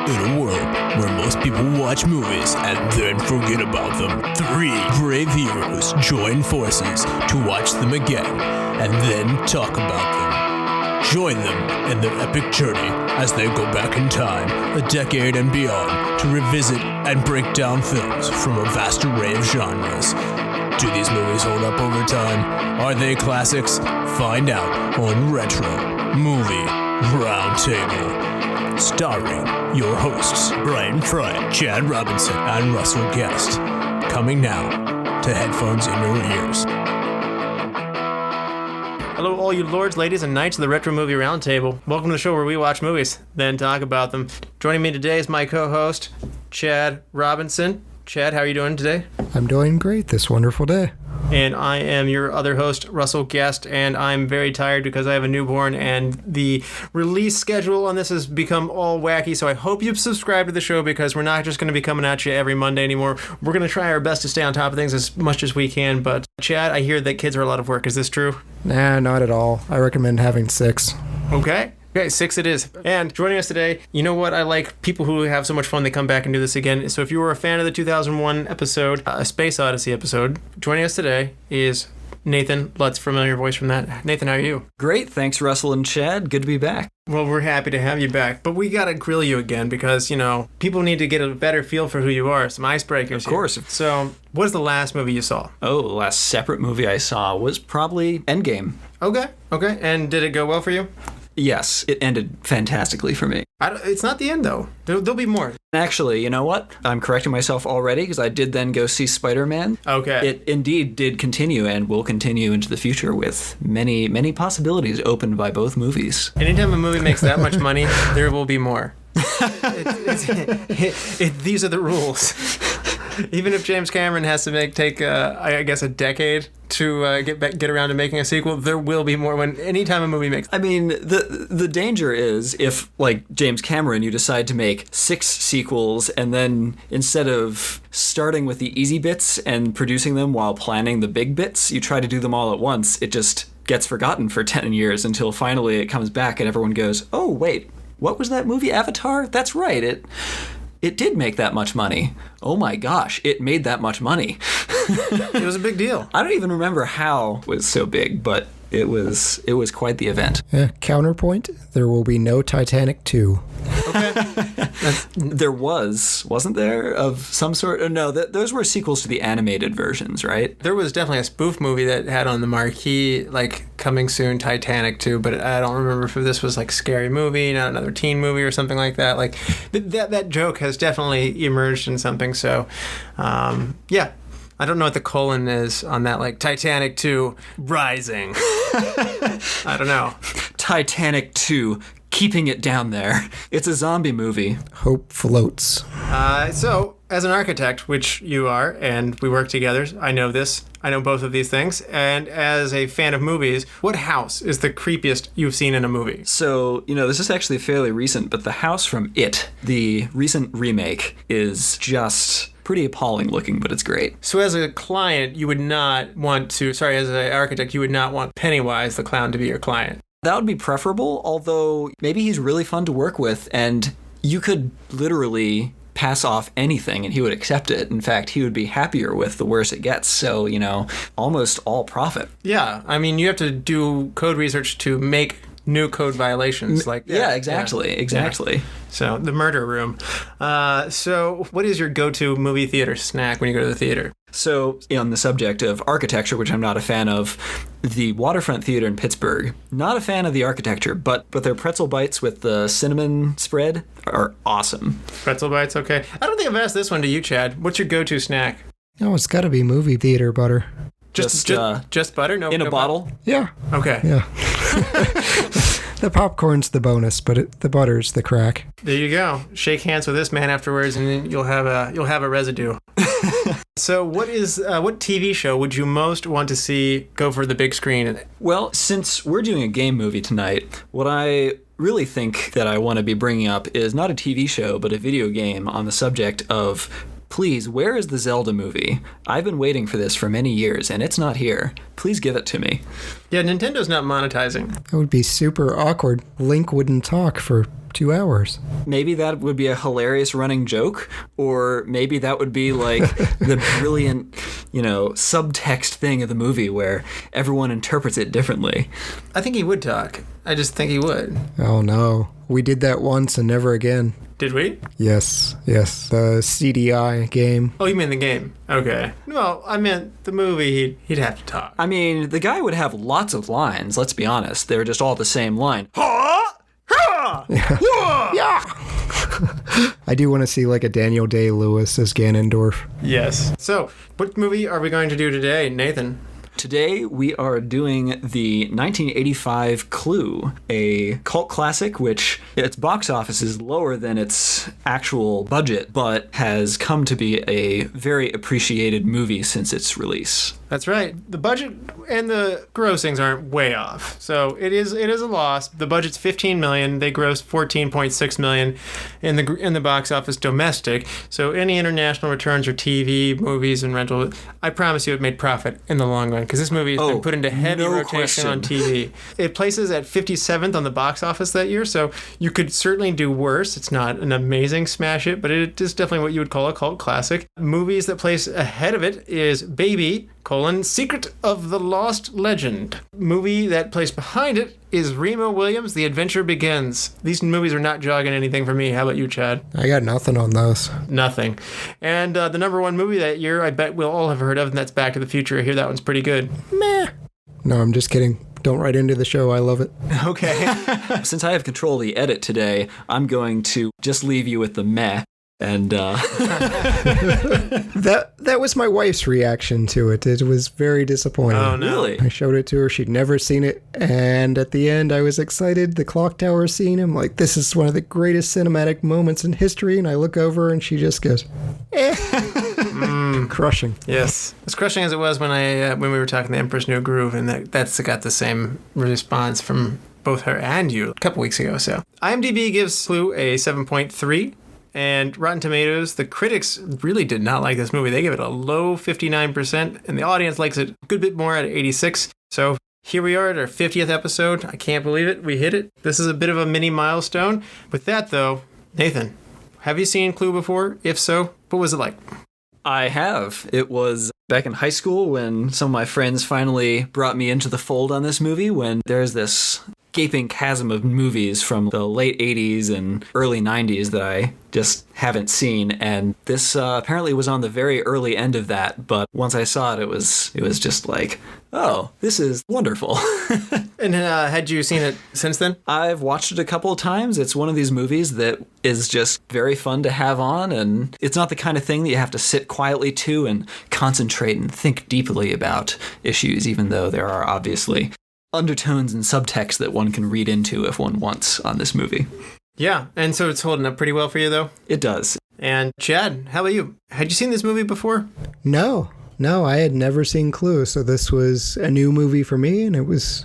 In a world where most people watch movies and then forget about them, 3 brave heroes join forces to watch them again and then talk about them. Join them in their epic journey as they go back in time, a decade and beyond, to revisit and break down films from a vast array of genres. Do these movies hold up over time? Are they classics? Find out on Retro Movie Roundtable. Starring your hosts, Brian Fry, Chad Robinson, and Russell Guest. Coming now to headphones in your ears. Hello, all you lords, ladies, and knights of the Retro Movie Roundtable. Welcome to the show where we watch movies, then talk about them. Joining me today is my co-host, Chad Robinson. Chad, how are you doing today? I'm doing great this wonderful day. And I am your other host, Russell Guest, and I'm very tired because I have a newborn, and the release schedule on this has become all wacky, so I hope you've subscribed to the show because we're not just going to be coming at you every Monday anymore. We're going to try our best to stay on top of things as much as we can, but Chad, I hear that kids are a lot of work. Is this true? Nah, not at all. I recommend having 6. Okay, 6 it is. And joining us today, you know what? I like people who have so much fun they come back and do this again. So if you were a fan of the 2001 episode, a Space Odyssey episode, joining us today is Nathan Lutz, familiar voice from that. Nathan, how are you? Great, thanks Russell and Chad. Good to be back. Well, we're happy to have you back, but we gotta grill you again because, you know, people need to get a better feel for who you are. Some icebreakers. Of course. Here. So, what is the last movie you saw? Oh, the last separate movie I saw was probably Endgame. Okay. And did it go well for you? Yes, it ended fantastically for me. It's not the end, though. There'll be more. Actually, you know what? I'm correcting myself already because I did then go see Spider-Man. Okay. It indeed did continue and will continue into the future with many, many possibilities opened by both movies. Anytime a movie makes that much money, there will be more. These are the rules. Even if James Cameron has to take I guess a decade to get around to making a sequel, there will be more anytime a movie makes. I mean, the danger is if, like James Cameron, you decide to make 6 sequels and then instead of starting with the easy bits and producing them while planning the big bits, you try to do them all at once. It just gets forgotten for 10 years until finally it comes back and everyone goes, oh, wait, what was that movie, Avatar? That's right, It did make that much money. Oh my gosh, it made that much money. It was a big deal. I don't even remember how it was so big, but it was quite the event. Counterpoint, there will be no Titanic 2. Okay. There wasn't there, of some sort? No, those were sequels to the animated versions, right? There was definitely a spoof movie that had on the marquee, like, coming soon, Titanic 2, but I don't remember if this was, like, Scary Movie, not another teen movie or something like that. Like, that joke has definitely emerged in something, so, yeah. I don't know what the colon is on that, like, Titanic 2 Rising. I don't know. Titanic 2 Keeping It Down There. It's a zombie movie. Hope floats. So, as an architect, which you are, and we work together, I know this. I know both of these things. And as a fan of movies, what house is the creepiest you've seen in a movie? So, this is actually fairly recent, but the house from It, the recent remake, is just pretty appalling looking, but it's great. So as a client, you would not want to, as an architect, you would not want Pennywise the clown to be your client. That would be preferable, although maybe he's really fun to work with, and you could literally pass off anything and he would accept it. In fact, he would be happier with the worse it gets. So, almost all profit. Yeah, I mean, you have to do code research to make new code violations like that. Yeah, exactly. Yeah. So, the murder room. So, what is your go-to movie theater snack when you go to the theater? So, on the subject of architecture, which I'm not a fan of, the Waterfront Theater in Pittsburgh, not a fan of the architecture, but their pretzel bites with the cinnamon spread are awesome. Pretzel bites, okay. I don't think I've asked this one to you, Chad. What's your go-to snack? Oh, it's got to be movie theater butter. Just butter? No, in a bottle? Yeah. Okay. Yeah. The popcorn's the bonus, but the butter's the crack. There you go. Shake hands with this man afterwards, and then you'll have a residue. So, what TV show would you most want to see go for the big screen? Well, since we're doing a game movie tonight, what I really think that I want to be bringing up is not a TV show, but a video game on the subject of Please, where is the Zelda movie? I've been waiting for this for many years, and it's not here. Please give it to me. Yeah, Nintendo's not monetizing. That would be super awkward. Link wouldn't talk for 2 hours. Maybe that would be a hilarious running joke, or maybe that would be like the brilliant, subtext thing of the movie where everyone interprets it differently. I think he would talk. I just think he would. Oh no. We did that once and never again. Did we? Yes. The CDI game. Oh, you mean the game? Okay. No, I meant the movie. He'd have to talk. I mean, the guy would have lots of lines, let's be honest. They're just all the same line. Yeah. I do want to see like a Daniel Day-Lewis as Ganondorf. Yes. So, what movie are we going to do today, Nathan? Today we are doing the 1985 Clue, a cult classic which its box office is lower than its actual budget, but has come to be a very appreciated movie since its release. That's right. The budget and the grossings aren't way off. So it is a loss. The budget's $15 million. They grossed $14.6 million in the box office domestic. So any international returns or TV, movies, and rental, I promise you it made profit in the long run because this movie has been put into heavy rotation on TV. It places at 57th on the box office that year, so you could certainly do worse. It's not an amazing smash hit, but it is definitely what you would call a cult classic. Movies that place ahead of it is Baby, Secret of the Lost Legend. Movie that placed behind it is Remo Williams' The Adventure Begins. These movies are not jogging anything for me. How about you, Chad? I got nothing on those. Nothing. And the number one movie that year, I bet we'll all have heard of, and that's Back to the Future. I hear that one's pretty good. Meh. No, I'm just kidding. Don't write into the show. I love it. Okay. Since I have control of the edit today, I'm going to just leave you with the meh. And that was my wife's reaction to it. It was very disappointing. Oh, no. Really? I showed it to her. She'd never seen it. And at the end, I was excited. The clock tower scene, I'm like, this is one of the greatest cinematic moments in history. And I look over and she just goes, Crushing. Yes. As crushing as it was when we were talking The Emperor's New Groove, and that's got the same response from both her and you a couple weeks ago. So IMDb gives Clue a 7.3. And Rotten Tomatoes, the critics really did not like this movie. They give it a low 59%, and the audience likes it a good bit more at 86%. So here we are at our 50th episode. I can't believe it. We hit it. This is a bit of a mini milestone. With that, though, Nathan, have you seen Clue before? If so, what was it like? I have. It was back in high school when some of my friends finally brought me into the fold on this movie, when there's this gaping chasm of movies from the late 80s and early 90s that I just haven't seen, and this apparently was on the very early end of that, but once I saw it, it was just like, oh, this is wonderful. And had you seen it since then? I've watched it a couple of times. It's one of these movies that is just very fun to have on, and it's not the kind of thing that you have to sit quietly to and concentrate and think deeply about issues, even though there are obviously undertones and subtext that one can read into if one wants on this movie. Yeah, and so it's holding up pretty well for you, though? It does. And Chad, how about you? Had you seen this movie before? No, I had never seen Clue, so this was a new movie for me, and it was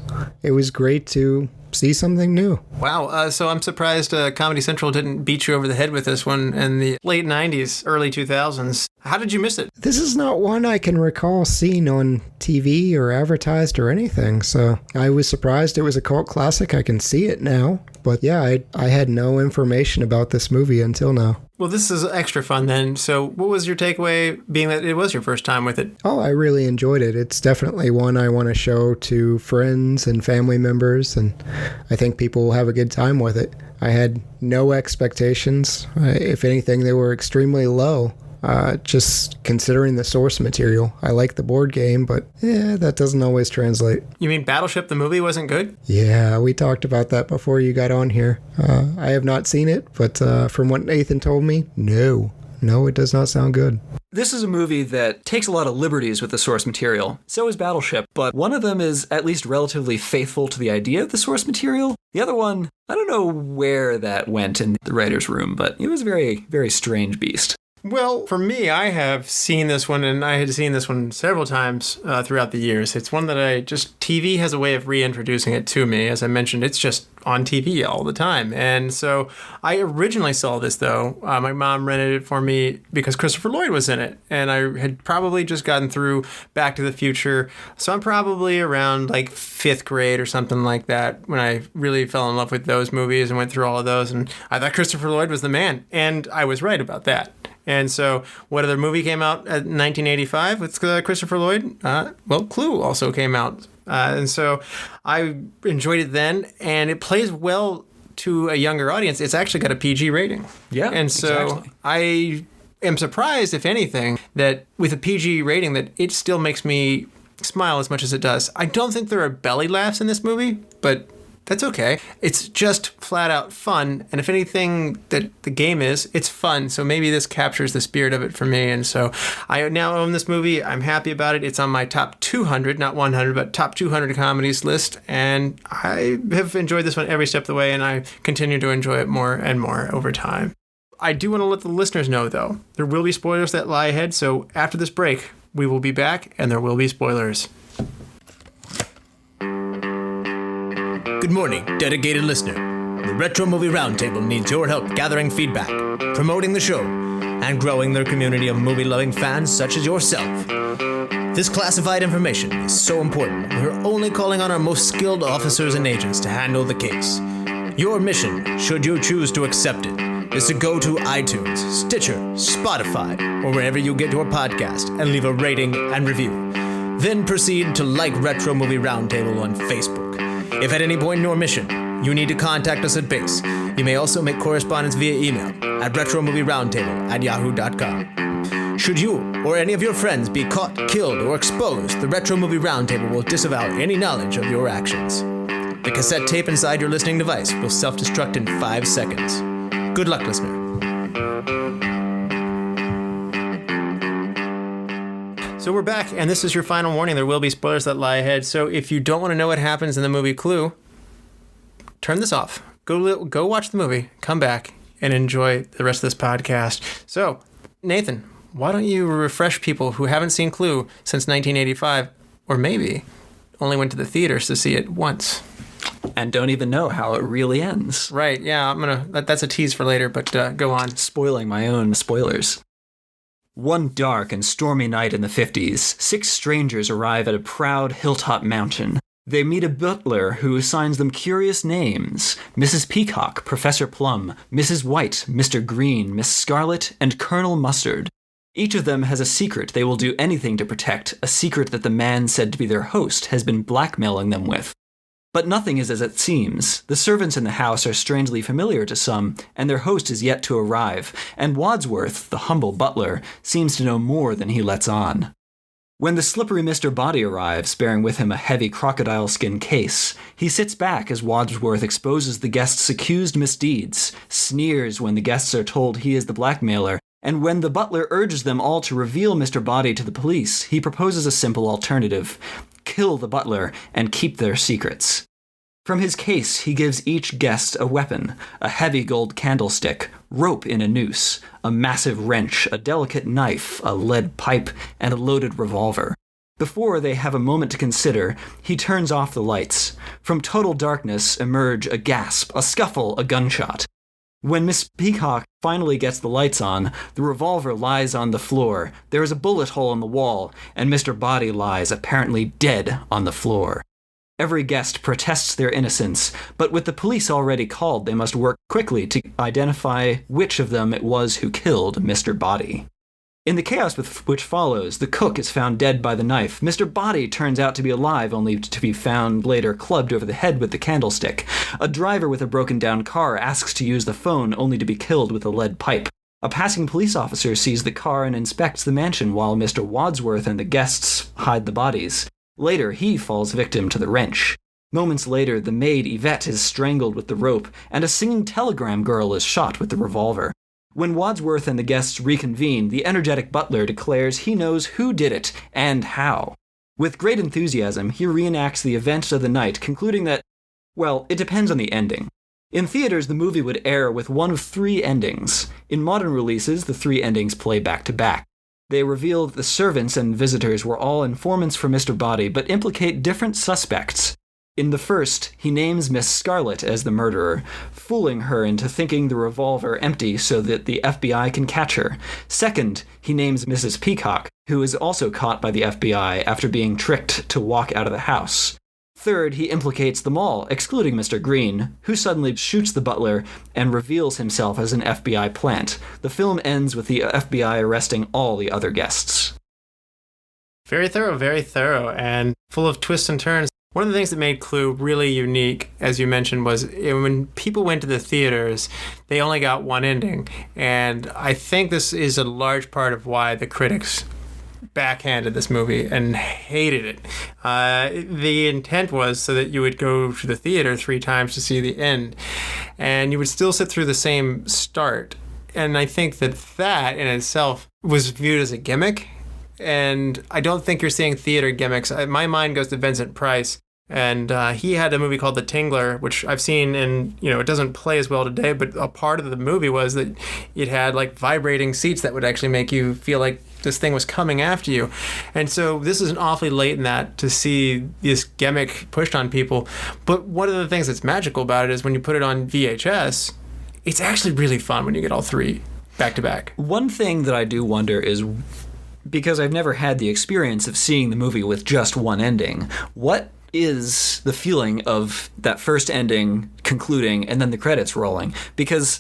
great to see something new. Wow, so I'm surprised Comedy Central didn't beat you over the head with this one in the late 90s, early 2000s. How did you miss it? This is not one I can recall seeing on TV or advertised or anything, so I was surprised it was a cult classic. I can see it now, but yeah, I had no information about this movie until now. Well, this is extra fun then. So what was your takeaway, being that it was your first time with it? Oh, I really enjoyed it. It's definitely one I want to show to friends and family members, and I think people will have a good time with it. I had no expectations. If anything, they were extremely low. Just considering the source material. I like the board game, but that doesn't always translate. You mean Battleship the movie wasn't good? Yeah, we talked about that before you got on here. I have not seen it, but from what Nathan told me, no, it does not sound good. This is a movie that takes a lot of liberties with the source material. So is Battleship, but one of them is at least relatively faithful to the idea of the source material. The other one, I don't know where that went in the writer's room, but it was a very, very strange beast. Well, for me, I have seen this one, and I had seen this one several times throughout the years. It's one that TV has a way of reintroducing it to me. As I mentioned, it's just on TV all the time. And so I originally saw this, though. My mom rented it for me because Christopher Lloyd was in it. And I had probably just gotten through Back to the Future. So I'm probably around like 5th grade or something like that when I really fell in love with those movies and went through all of those. And I thought Christopher Lloyd was the man. And I was right about that. And so, what other movie came out in 1985 with Christopher Lloyd? Well, Clue also came out. And so, I enjoyed it then, and it plays well to a younger audience. It's actually got a PG rating. Yeah, and so exactly. I am surprised, if anything, that with a PG rating, that it still makes me smile as much as it does. I don't think there are belly laughs in this movie, but that's okay. It's just flat out fun. And if anything that the game is, it's fun. So maybe this captures the spirit of it for me. And so I now own this movie. I'm happy about it. It's on my top 200, not 100, but top 200 comedies list. And I have enjoyed this one every step of the way. And I continue to enjoy it more and more over time. I do want to let the listeners know, though, there will be spoilers that lie ahead. So after this break, we will be back and there will be spoilers. Good morning, dedicated listener. The Retro Movie Roundtable needs your help gathering feedback, promoting the show, and growing their community of movie-loving fans such as yourself. This classified information is so important, we're only calling on our most skilled officers and agents to handle the case. Your mission, should you choose to accept it, is to go to iTunes, Stitcher, Spotify, or wherever you get your podcast and leave a rating and review. Then proceed to like Retro Movie Roundtable on Facebook. If at any point in your mission, you need to contact us at base, you may also make correspondence via email at retromovieroundtable@yahoo.com. Should you or any of your friends be caught, killed, or exposed, the Retro Movie Roundtable will disavow any knowledge of your actions. The cassette tape inside your listening device will self-destruct in 5 seconds. Good luck, listener. So we're back, and this is your final warning. There will be spoilers that lie ahead. So if you don't want to know what happens in the movie Clue, turn this off. Go watch the movie, come back, and enjoy the rest of this podcast. So, Nathan, why don't you refresh people who haven't seen Clue since 1985, or maybe only went to the theaters to see it once. And don't even know how it really ends. Right, yeah, that's a tease for later, but go on. Spoiling my own spoilers. One dark and stormy night in the 50s, 6 strangers arrive at a proud hilltop mountain. They meet a butler who assigns them curious names: Mrs. Peacock, Professor Plum, Mrs. White, Mr. Green, Miss Scarlet, and Colonel Mustard. Each of them has a secret they will do anything to protect, a secret that the man said to be their host has been blackmailing them with. But nothing is as it seems. The servants in the house are strangely familiar to some, and their host is yet to arrive, and Wadsworth, the humble butler, seems to know more than he lets on. When the slippery Mr. Body arrives, bearing with him a heavy crocodile skin case, he sits back as Wadsworth exposes the guests' accused misdeeds, sneers when the guests are told he is the blackmailer, and when the butler urges them all to reveal Mr. Body to the police, he proposes a simple alternative: kill the butler and keep their secrets. From his case, he gives each guest a weapon: a heavy gold candlestick, rope in a noose, a massive wrench, a delicate knife, a lead pipe, and a loaded revolver. Before they have a moment to consider, he turns off the lights. From total darkness emerge a gasp, a scuffle, a gunshot. When Miss Peacock finally gets the lights on, the revolver lies on the floor, there is a bullet hole in the wall, and Mr. Body lies apparently dead on the floor. Every guest protests their innocence, but with the police already called, they must work quickly to identify which of them it was who killed Mr. Body. In the chaos which follows, the cook is found dead by the knife. Mr. Body turns out to be alive, only to be found later clubbed over the head with the candlestick. A driver with a broken-down car asks to use the phone, only to be killed with a lead pipe. A passing police officer sees the car and inspects the mansion while Mr. Wadsworth and the guests hide the bodies. Later, he falls victim to the wrench. Moments later, the maid Yvette is strangled with the rope, and a singing telegram girl is shot with the revolver. When Wadsworth and the guests reconvene, the energetic butler declares he knows who did it and how. With great enthusiasm, he reenacts the events of the night, concluding that, well, it depends on the ending. In theaters, the movie would air with one of 3 endings. In modern releases, the 3 endings play back to back. They reveal that the servants and visitors were all informants for Mr. Body, but implicate different suspects. In the first, he names Miss Scarlet as the murderer, fooling her into thinking the revolver empty so that the FBI can catch her. Second, he names Mrs. Peacock, who is also caught by the FBI after being tricked to walk out of the house. Third, he implicates them all, excluding Mr. Green, who suddenly shoots the butler and reveals himself as an FBI plant. The film ends with the FBI arresting all the other guests. Very thorough, and full of twists and turns. One of the things that made Clue really unique, as you mentioned, was when people went to the theaters, they only got one ending. And I think this is a large part of why the critics backhanded this movie and hated it. The intent was so that you would go to the theater 3 times to see the end, and you would still sit through the same start. And I think that in itself was viewed as a gimmick. And I don't think you're seeing theater gimmicks. My mind goes to Vincent Price, and he had a movie called The Tingler, which I've seen, and it doesn't play as well today, but a part of the movie was that it had like vibrating seats that would actually make you feel like this thing was coming after you. And so this is an awfully late in that to see this gimmick pushed on people. But one of the things that's magical about it is when you put it on VHS, it's actually really fun when you get all 3 back to back. One thing that I do wonder is, because I've never had the experience of seeing the movie with just one ending, what is the feeling of that first ending concluding and then the credits rolling? Because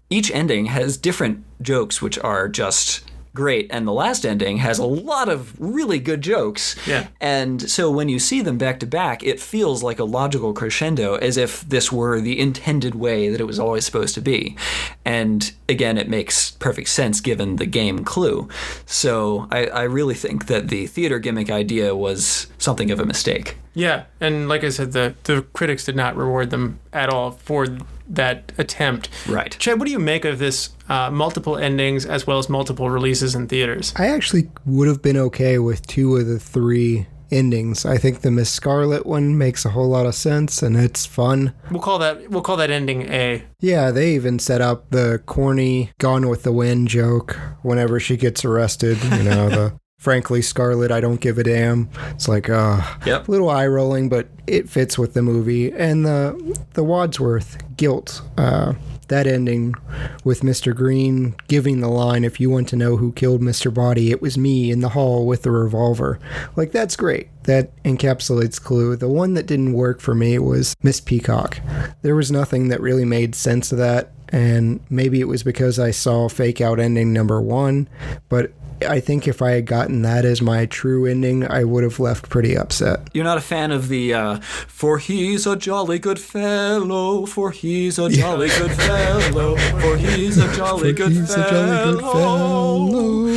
each ending has different jokes which are just great, and the last ending has a lot of really good jokes. Yeah. And so when you see them back to back, it feels like a logical crescendo, as if this were the intended way that it was always supposed to be. And again, it makes perfect sense given the game Clue. So I really think that the theater gimmick idea was something of a mistake. Yeah, and like I said, the critics did not reward them at all for that attempt. Right. Chad, what do you make of this multiple endings as well as multiple releases in theaters? I actually would have been okay with 2 of the 3 endings. I think the Miss Scarlet one makes a whole lot of sense, and it's fun. We'll call that ending A. Yeah, they even set up the corny Gone with the Wind joke whenever she gets arrested. The frankly, Scarlet, I don't give a damn. It's like, Yep. a little eye-rolling, but it fits with the movie. And the Wadsworth guilt, that ending with Mr. Green giving the line, if you want to know who killed Mr. Body, it was me in the hall with the revolver. Like, that's great. That encapsulates Clue. The one that didn't work for me was Miss Peacock. There was nothing that really made sense of that, and maybe it was because I saw Fake Out ending number 1, but I think if I had gotten that as my true ending, I would have left pretty upset. You're not a fan of the, for he's a jolly good fellow, for he's a jolly good fellow, for he's a jolly good fellow.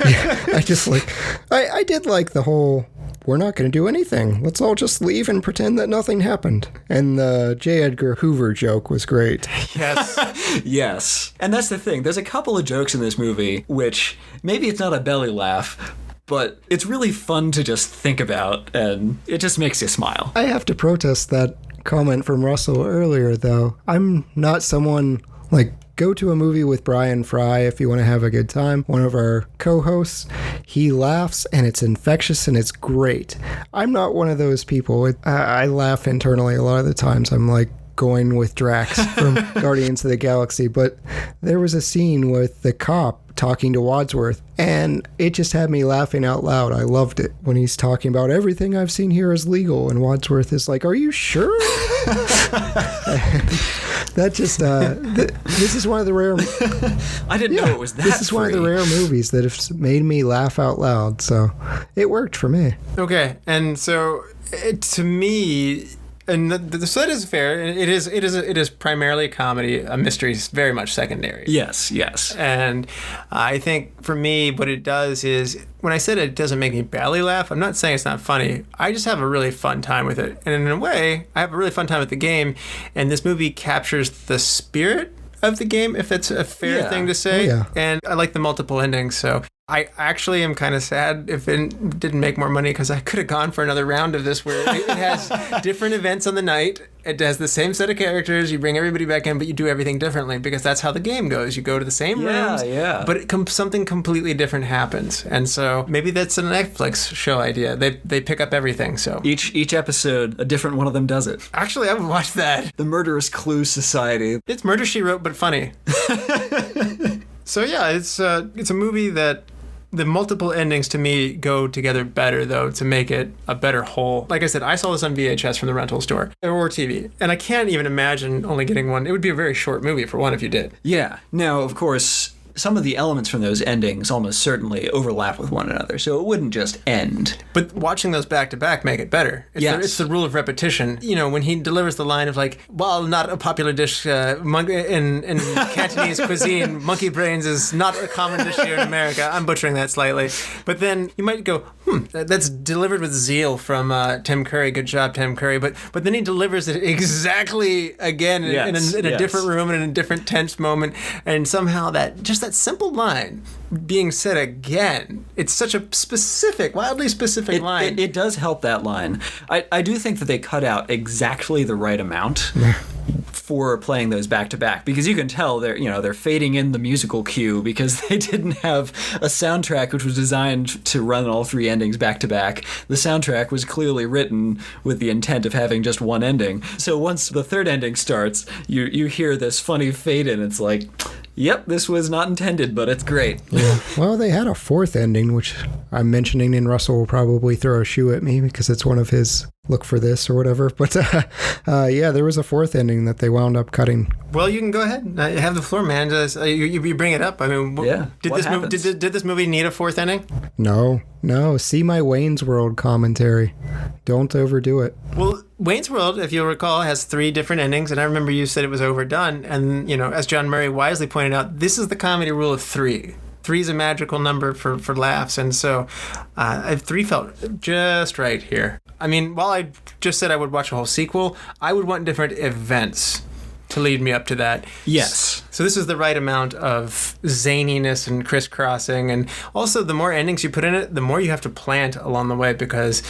Yeah, I did like the whole, we're not going to do anything. Let's all just leave and pretend that nothing happened. And the J. Edgar Hoover joke was great. Yes. Yes. And that's the thing. There's a couple of jokes in this movie which maybe it's not a belly laugh, but it's really fun to just think about, and it just makes you smile. I have to protest that comment from Russell earlier, though. I'm not someone like, go to a movie with Brian Fry if you want to have a good time. One of our co-hosts, he laughs and it's infectious and it's great. I'm not one of those people. I laugh internally a lot of the times. I'm like going with Drax from Guardians of the Galaxy, but there was a scene with the cop talking to Wadsworth, and it just had me laughing out loud. I loved it when he's talking about everything I've seen here is legal, and Wadsworth is like, "Are you sure?" That just this is one of the rare. I didn't know it was that. This is one of the rare movies that have made me laugh out loud, so it worked for me. Okay, and so to me. And so that is fair. It is primarily a comedy. A mystery is very much secondary. Yes, yes. And I think for me, what it does is, when I said it doesn't make me belly laugh, I'm not saying it's not funny. I just have a really fun time with it. And in a way, I have a really fun time with the game. And this movie captures the spirit of the game, if it's a fair thing to say. Oh, yeah. And I like the multiple endings. So I actually am kind of sad if it didn't make more money, because I could have gone for another round of this where it has different events on the night. It has the same set of characters. You bring everybody back in, but you do everything differently, because that's how the game goes. You go to the same rooms, but something completely different happens. And so maybe that's a Netflix show idea. They pick up everything. So each episode, a different one of them does it. Actually, I would watch that. The Murderous Clue Society. It's Murder, She Wrote, but funny. So yeah, it's a movie that the multiple endings to me go together better, though, to make it a better whole. Like I said, I saw this on VHS from the rental store or TV, and I can't even imagine only getting one. It would be a very short movie for one if you did. Yeah. Now, of course, some of the elements from those endings almost certainly overlap with one another, so it wouldn't just end. But watching those back to back make it better. It's the rule of repetition. You know, when he delivers the line of like, well, not a popular dish in Cantonese cuisine, monkey brains is not a common dish here in America. I'm butchering that slightly. But then you might go, that's delivered with zeal from Tim Curry. Good job, Tim Curry. But then he delivers it exactly again in a different room and in a different tense moment. And somehow that simple line being said again, it's such a specific, wildly specific line. It does help that line. I do think that they cut out exactly the right amount for playing those back to back, because you can tell they're fading in the musical cue because they didn't have a soundtrack which was designed to run all three endings back to back. The soundtrack was clearly written with the intent of having just one ending. So once the third ending starts, you hear this funny fade in. It's like, yep, this was not intended, but it's great. Yeah. Well, they had a fourth ending, which I'm mentioning, and Russell will probably throw a shoe at me because it's one of his look for this or whatever. But yeah, there was a fourth ending that they wound up cutting. Well, you can go ahead. Have the floor, man. You bring it up. I mean, did this movie need a fourth ending? No. See my Wayne's World commentary. Don't overdo it. Well, Wayne's World, if you'll recall, has 3 different endings, and I remember you said it was overdone. And, as John Murray wisely pointed out, this is the comedy rule of 3. 3 is a magical number for laughs, and so 3 felt just right here. I mean, while I just said I would watch a whole sequel, I would want different events to lead me up to that. Yes. So this is the right amount of zaniness and crisscrossing, and also the more endings you put in it, the more you have to plant along the way, because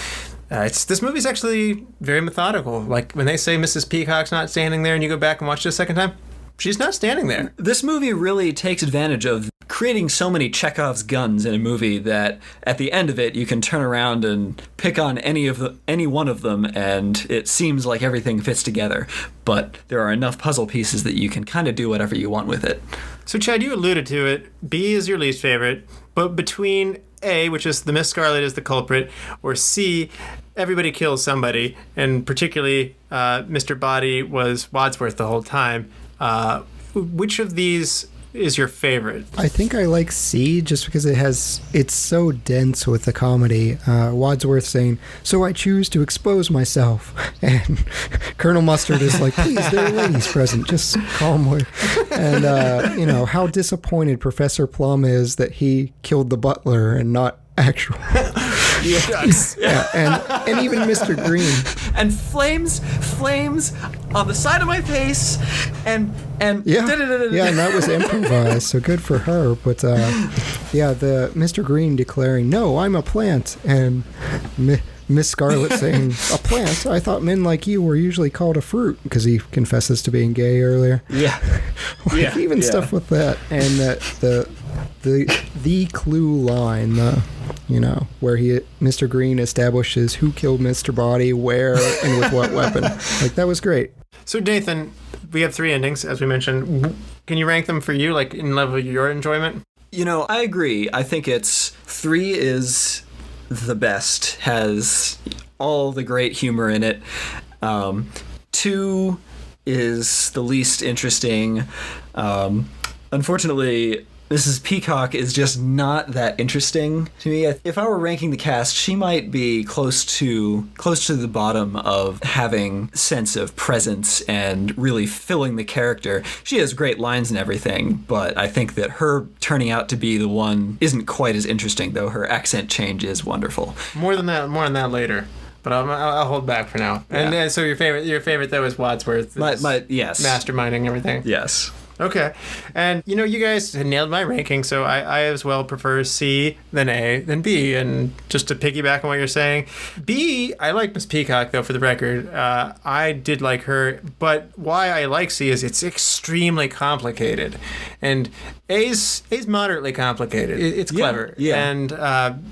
this movie's actually very methodical. Like when they say Mrs. Peacock's not standing there and you go back and watch it a second time, she's not standing there. This movie really takes advantage of creating so many Chekhov's guns in a movie that at the end of it you can turn around and pick on any one of them and it seems like everything fits together. But there are enough puzzle pieces that you can kind of do whatever you want with it. So Chad, you alluded to it. B is your least favorite, but between A, which is the Miss Scarlet is the culprit, or C, everybody kills somebody, and particularly Mr. Body was Wadsworth the whole time. Which of these is your favorite? I think I like C just because it's so dense with the comedy. Wadsworth saying, "So I choose to expose myself," and Colonel Mustard is like, "Please, there are ladies present, just calmly." And how disappointed Professor Plum is that he killed the butler and not actual. Yes. Yeah, and even Mr. Green. And flames on the side of my face, and yeah, and that was improvised, so good for her. But the Mr. Green declaring, "No, I'm a plant," and Miss Scarlet saying, "A plant? I thought men like you were usually called a fruit," because he confesses to being gay earlier. Yeah, Stuff with that, and the clue line, where Mr. Green establishes who killed Mr. Body, where, and with what weapon. Like, that was great. So Nathan, we have 3 endings, as we mentioned. Can you rank them for you, like in level of your enjoyment? I agree. I think 3 is the best, has all the great humor in it. 2 is the least interesting. Unfortunately, Mrs. Peacock is just not that interesting to me. If I were ranking the cast, she might be close to the bottom of having sense of presence and really filling the character. She has great lines and everything, but I think that her turning out to be the one isn't quite as interesting, though her accent change is wonderful. More on that later. But I'll hold back for now. Yeah. And so your favorite though is Wadsworth. Yes. Masterminding everything. Yes. Okay. And, you guys had nailed my ranking, so I as well prefer C than A than B. And just to piggyback on what you're saying, B, I like Miss Peacock, though, for the record. I did like her, but why I like C is it's extremely complicated. And A's moderately complicated. It's clever. Yeah. And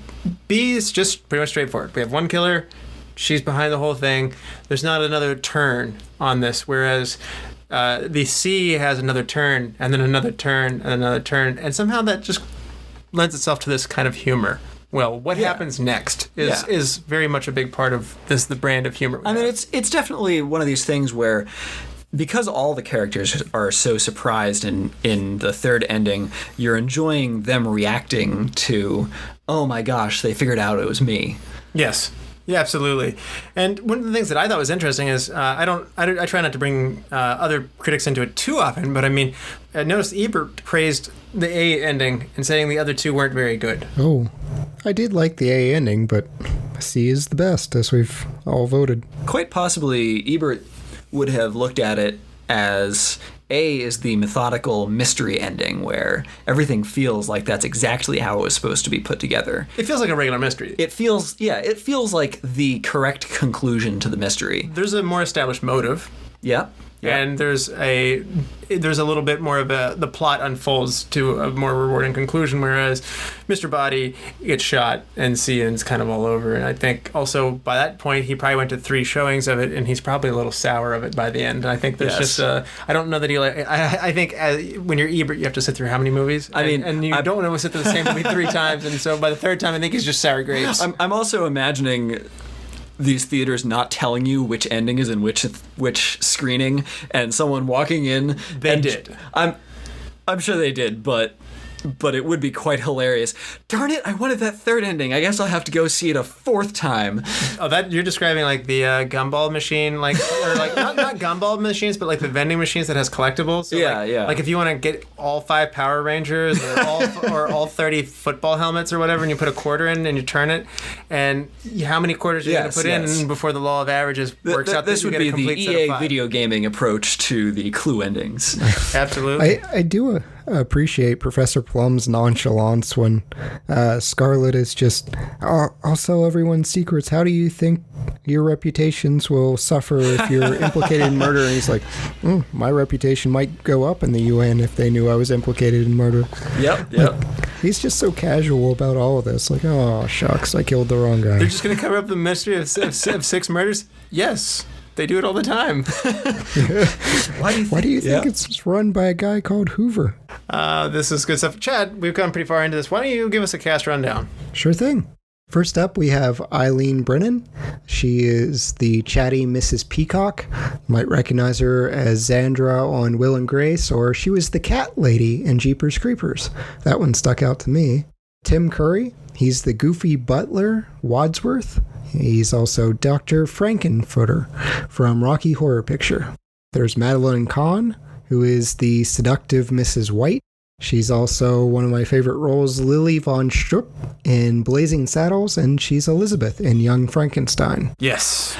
B is just pretty much straightforward. We have one killer. She's behind the whole thing. There's not another turn on this, whereas the C has another turn, and then another turn, and another turn, and somehow that just lends itself to this kind of humor. Well, what happens next is very much a big part of the brand of humor. I mean, it's definitely one of these things where, because all the characters are so surprised in the third ending, you're enjoying them reacting to, oh my gosh, they figured out it was me. Yes. Yeah, absolutely. And one of the things that I thought was interesting is I try not to bring other critics into it too often, but I mean, I noticed Ebert praised the A ending and saying the other two weren't very good. Oh, I did like the A ending, but C is the best, as we've all voted. Quite possibly, Ebert would have looked at it as A is the methodical mystery ending where everything feels like that's exactly how it was supposed to be put together. It feels like a regular mystery. It feels like the correct conclusion to the mystery. There's a more established motive. Yeah. And there's a little bit more of the plot unfolds to a more rewarding conclusion, whereas Mr. Body gets shot and Cian's kind of all over. And I think also by that point he probably went to 3 showings of it, and he's probably a little sour of it by the end. And I think there's just I don't know that he I think when you're Ebert you have to sit through how many movies? And you don't want to sit through the same movie 3 times, and so by the 3rd time I think he's just sour grapes. I'm also imagining these theaters not telling you which ending is in which screening, and someone walking in. They did. I'm sure they did, but it would be quite hilarious. Darn it, I wanted that 3rd ending. I guess I'll have to go see it a 4th time. Oh, that you're describing like the gumball machine, or like not gumball machines, but like the vending machines that has collectibles. So yeah. Like if you want to get all 5 Power Rangers or all 30 football helmets or whatever, and you put a quarter in and you turn it, and how many quarters are you going to put in before the law of averages works out? This would be the EA video gaming approach to the Clue endings. Absolutely. I do appreciate Professor Plum's nonchalance when Scarlet is just, I'll sell everyone's secrets. How do you think your reputations will suffer if you're implicated in murder? And he's like, my reputation might go up in the UN if they knew I was implicated in murder. Yep. He's just so casual about all of this. Like, oh, shucks, I killed the wrong guy. They're just going to cover up the mystery of 6 murders? Yes. They do it all the time. Why do you think it's run by a guy called Hoover? This is good stuff. Chad, we've gone pretty far into this. Why don't you give us a cast rundown? Sure thing. First up, we have Eileen Brennan. She is the chatty Mrs. Peacock. You might recognize her as Xandra on Will and Grace, or she was the cat lady in Jeepers Creepers. That one stuck out to me. Tim Curry. He's the goofy butler, Wadsworth. He's also Dr. Frankenfooter from Rocky Horror Picture. There's Madeline Kahn, who is the seductive Mrs. White. She's also one of my favorite roles, Lily von Strupp in Blazing Saddles, and she's Elizabeth in Young Frankenstein. Yes.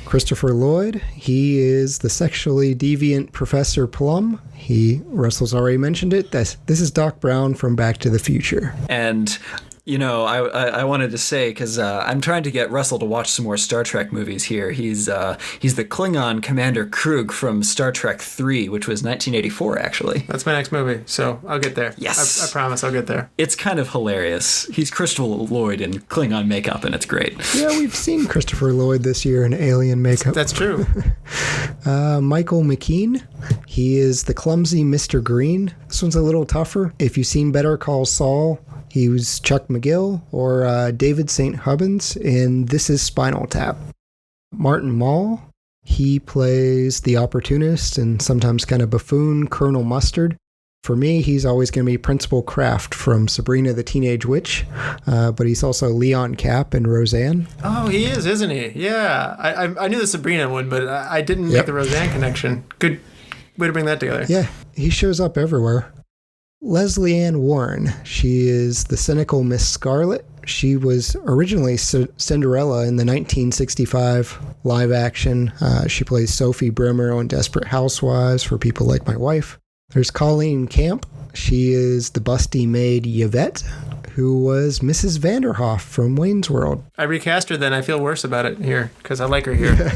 Christopher Lloyd, he is the sexually deviant Professor Plum. Russell's already mentioned it. This is Doc Brown from Back to the Future. And I wanted to say, because I'm trying to get Russell to watch some more Star Trek movies here. He's the Klingon Commander Krug from Star Trek 3, which was 1984, actually. That's my next movie, so I'll get there. Yes. I promise I'll get there. It's kind of hilarious. He's Christopher Lloyd in Klingon makeup, and it's great. Yeah, we've seen Christopher Lloyd this year in alien makeup. That's true. Michael McKean, he is the clumsy Mr. Green. This one's a little tougher. If you've seen Better Call Saul, he was Chuck McGill, or David St. Hubbins in This Is Spinal Tap. Martin Mull, he plays the opportunist and sometimes kind of buffoon Colonel Mustard. For me, he's always going to be Principal Kraft from Sabrina the Teenage Witch, but he's also Leon Kapp in Roseanne. Oh, he is, isn't he? Yeah. I knew the Sabrina one, but I didn't make the Roseanne connection. Good way to bring that together. Yeah, he shows up everywhere. Lesley Ann Warren, she is the cynical Miss Scarlet. She was originally Cinderella in the 1965 live action. She plays Sophie Brimmer on Desperate Housewives for people like my wife. There's Colleen Camp. She is the busty maid Yvette, who was Mrs. Vanderhoff from Wayne's World. I recast her then. I feel worse about it here because I like her here.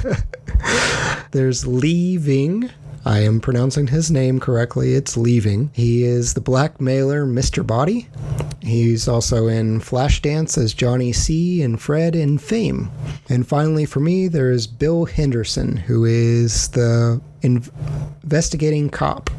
There's Lee Ving. I am pronouncing his name correctly. It's Leaving. He is the blackmailer Mr. Body. He's also in Flashdance as Johnny C. and Fred in Fame. And finally, for me, there is Bill Henderson, who is the investigating cop.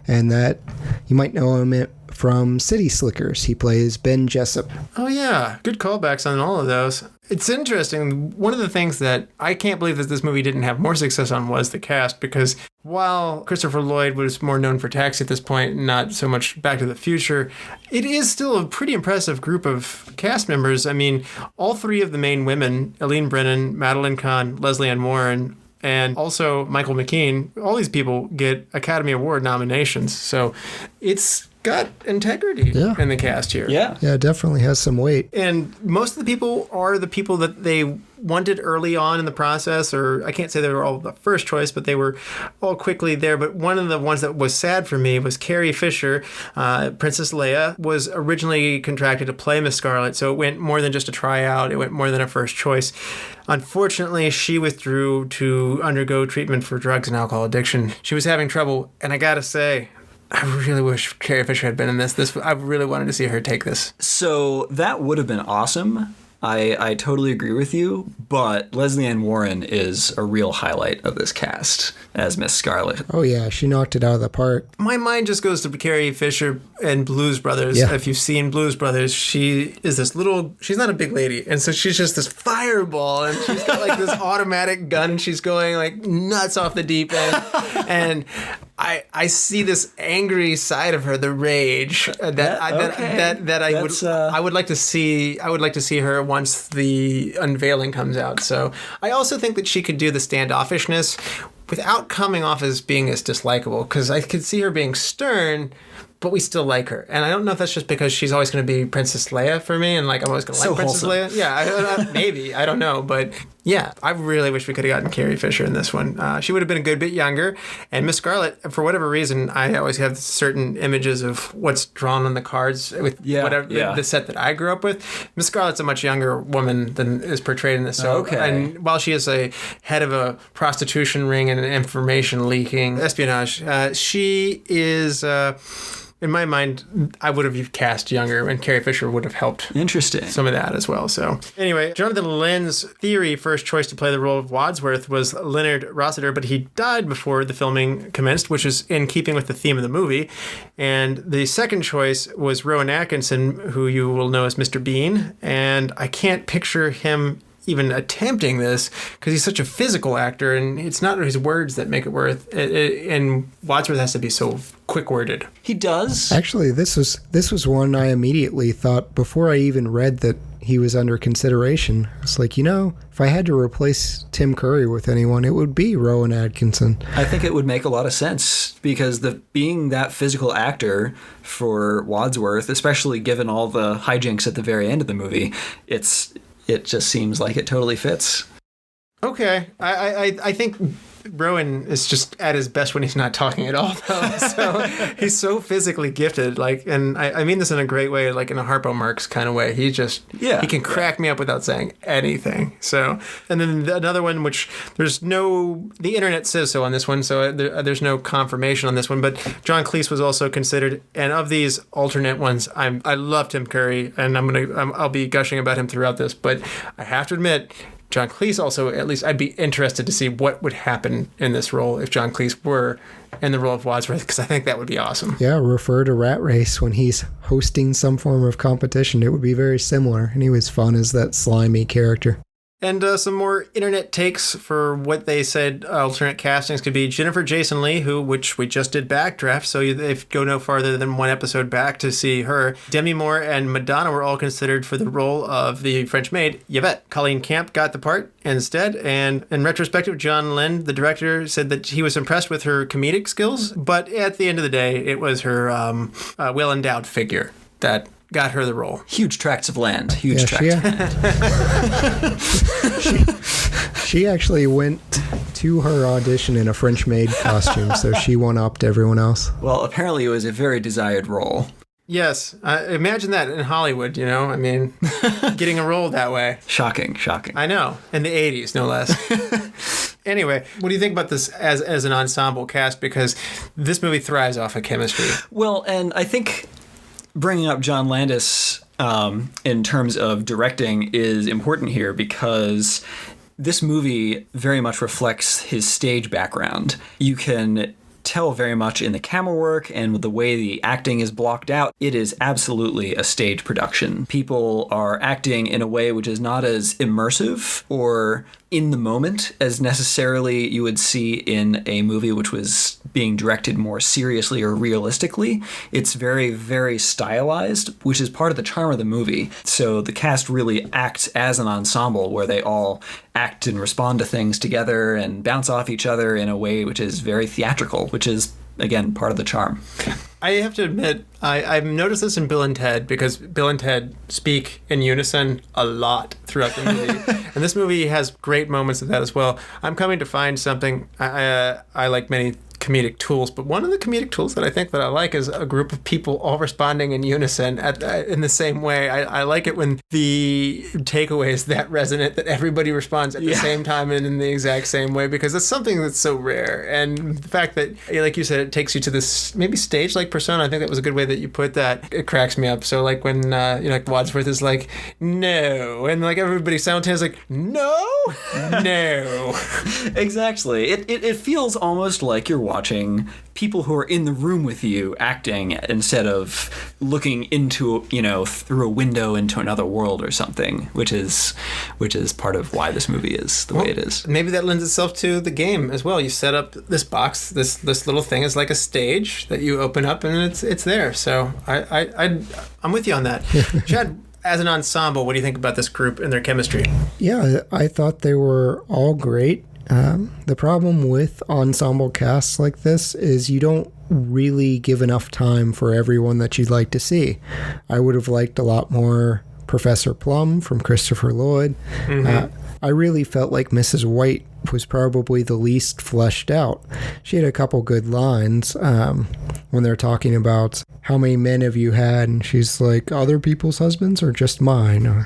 And that you might know him from City Slickers. He plays Ben Jessup. Oh, yeah. Good callbacks on all of those. It's interesting. One of the things that I can't believe that this movie didn't have more success on was the cast, because while Christopher Lloyd was more known for Taxi at this point, not so much Back to the Future, it is still a pretty impressive group of cast members. I mean, all three of the main women, Eileen Brennan, Madeline, Kahn, Lesley Ann Warren, and also Michael McKean, all these people get Academy Award nominations. So it's got integrity in the cast here. Yeah, it definitely has some weight. And most of the people are the people that they wanted early on in the process, or I can't say they were all the first choice, but they were all quickly there. But one of the ones that was sad for me was Carrie Fisher. Princess Leia was originally contracted to play Miss Scarlet, so it went more than just a tryout. It went more than a first choice. Unfortunately, she withdrew to undergo treatment for drugs and alcohol addiction. She was having trouble, and I gotta say, I really wish Carrie Fisher had been in this. I really wanted to see her take this. So that would have been awesome. I totally agree with you, but Lesley Ann Warren is a real highlight of this cast as Miss Scarlet. Oh, yeah, she knocked it out of the park. My mind just goes to Carrie Fisher and Blues Brothers. Yeah. If you've seen Blues Brothers, she is this little, she's not a big lady, and so she's just this fireball, and she's got like this automatic gun, and she's going like nuts off the deep end, and I see this angry side of her, the rage that I would like to see. I would like to see her once the unveiling comes out. So I also think that she could do the standoffishness without coming off as being as dislikable, because I could see her being stern, but we still like her. And I don't know if that's just because she's always going to be Princess Leia for me, and like I'm always going to like Princess Leia. Yeah, maybe. I don't know. But yeah, I really wish we could have gotten Carrie Fisher in this one. She would have been a good bit younger. And Miss Scarlet, for whatever reason, I always have certain images of what's drawn on the cards with the set that I grew up with. Miss Scarlet's a much younger woman than is portrayed in this. So, and while she is a head of a prostitution ring and information leaking espionage, she is... in my mind, I would have cast younger, and Carrie Fisher would have helped. Interesting. Some of that as well. So anyway, Jonathan Lynn's theory first choice to play the role of Wadsworth was Leonard Rossiter, but he died before the filming commenced, which is in keeping with the theme of the movie. And the second choice was Rowan Atkinson, who you will know as Mr. Bean. And I can't picture him even attempting this because he's such a physical actor, and it's not his words that make it worth it, and Wadsworth has to be so quick-worded. He does. Actually, this was one I immediately thought before I even read that he was under consideration. It's like, if I had to replace Tim Curry with anyone, it would be Rowan Atkinson. I think it would make a lot of sense because being that physical actor for Wadsworth, especially given all the hijinks at the very end of the movie, it just seems like it totally fits. Okay. I think Rowan is just at his best when he's not talking at all, though. So he's so physically gifted, and I mean this in a great way, like in a Harpo Marx kind of way. He can crack me up without saying anything. So, and then another one, which the internet says so on this one, so there's no confirmation on this one, but John Cleese was also considered, and of these alternate ones, I love Tim Curry, and I'll be gushing about him throughout this, but I have to admit, John Cleese also, at least I'd be interested to see what would happen in this role if John Cleese were in the role of Wadsworth, because I think that would be awesome. Yeah, refer to Rat Race when he's hosting some form of competition. It would be very similar, and he was fun as that slimy character. And some more internet takes for what they said alternate castings could be Jennifer Jason Leigh, which we just did Backdraft, so if go no farther than one episode back to see her. Demi Moore and Madonna were all considered for the role of the French maid, Yvette. Colleen Camp got the part instead, and in retrospective, John Lynn, the director, said that he was impressed with her comedic skills, but at the end of the day, it was her well-endowed figure that got her the role. Huge tracts of land. She actually went to her audition in a French maid costume, so she one-upped everyone else. Well, apparently it was a very desired role. Yes, imagine that in Hollywood, you know? I mean, getting a role that way. Shocking. I know, in the 80s, no less. Anyway, what do you think about this as an ensemble cast? Because this movie thrives off of chemistry. Well, and I think bringing up John Landis in terms of directing is important here because this movie very much reflects his stage background. You can tell very much in the camera work and with the way the acting is blocked out. It is absolutely a stage production. People are acting in a way which is not as immersive or in the moment as necessarily you would see in a movie which was being directed more seriously or realistically. It's very, very stylized, which is part of the charm of the movie. So the cast really acts as an ensemble where they all act and respond to things together and bounce off each other in a way which is very theatrical, which is, again, part of the charm. I have to admit, I've noticed this in Bill and Ted because Bill and Ted speak in unison a lot throughout the movie. And this movie has great moments of that as well. I'm coming to find something. I like many comedic tools, but one of the comedic tools that I think that I like is a group of people all responding in unison in the same way. I like it when the takeaway is that resonant that everybody responds at the same time and in the exact same way, because it's something that's so rare. And the fact that, like you said, it takes you to this maybe stage-like persona, I think that was a good way that you put that. It cracks me up. So like when like Wadsworth is like, no, and like everybody simultaneously like, no, no. Exactly. It feels almost like you're watching people who are in the room with you acting instead of looking into, through a window into another world or something, which is part of why this movie is the way it is. Maybe that lends itself to the game as well. You set up this box, this little thing is like a stage that you open up and it's there. So I'm with you on that. Chad, as an ensemble, what do you think about this group and their chemistry? Yeah, I thought they were all great. The problem with ensemble casts like this is you don't really give enough time for everyone that you'd like to see. I would have liked a lot more Professor Plum from Christopher Lloyd. Mm-hmm. I really felt like Mrs. White was probably the least fleshed out. She had a couple good lines when they're talking about how many men have you had, and she's like, other people's husbands or just mine?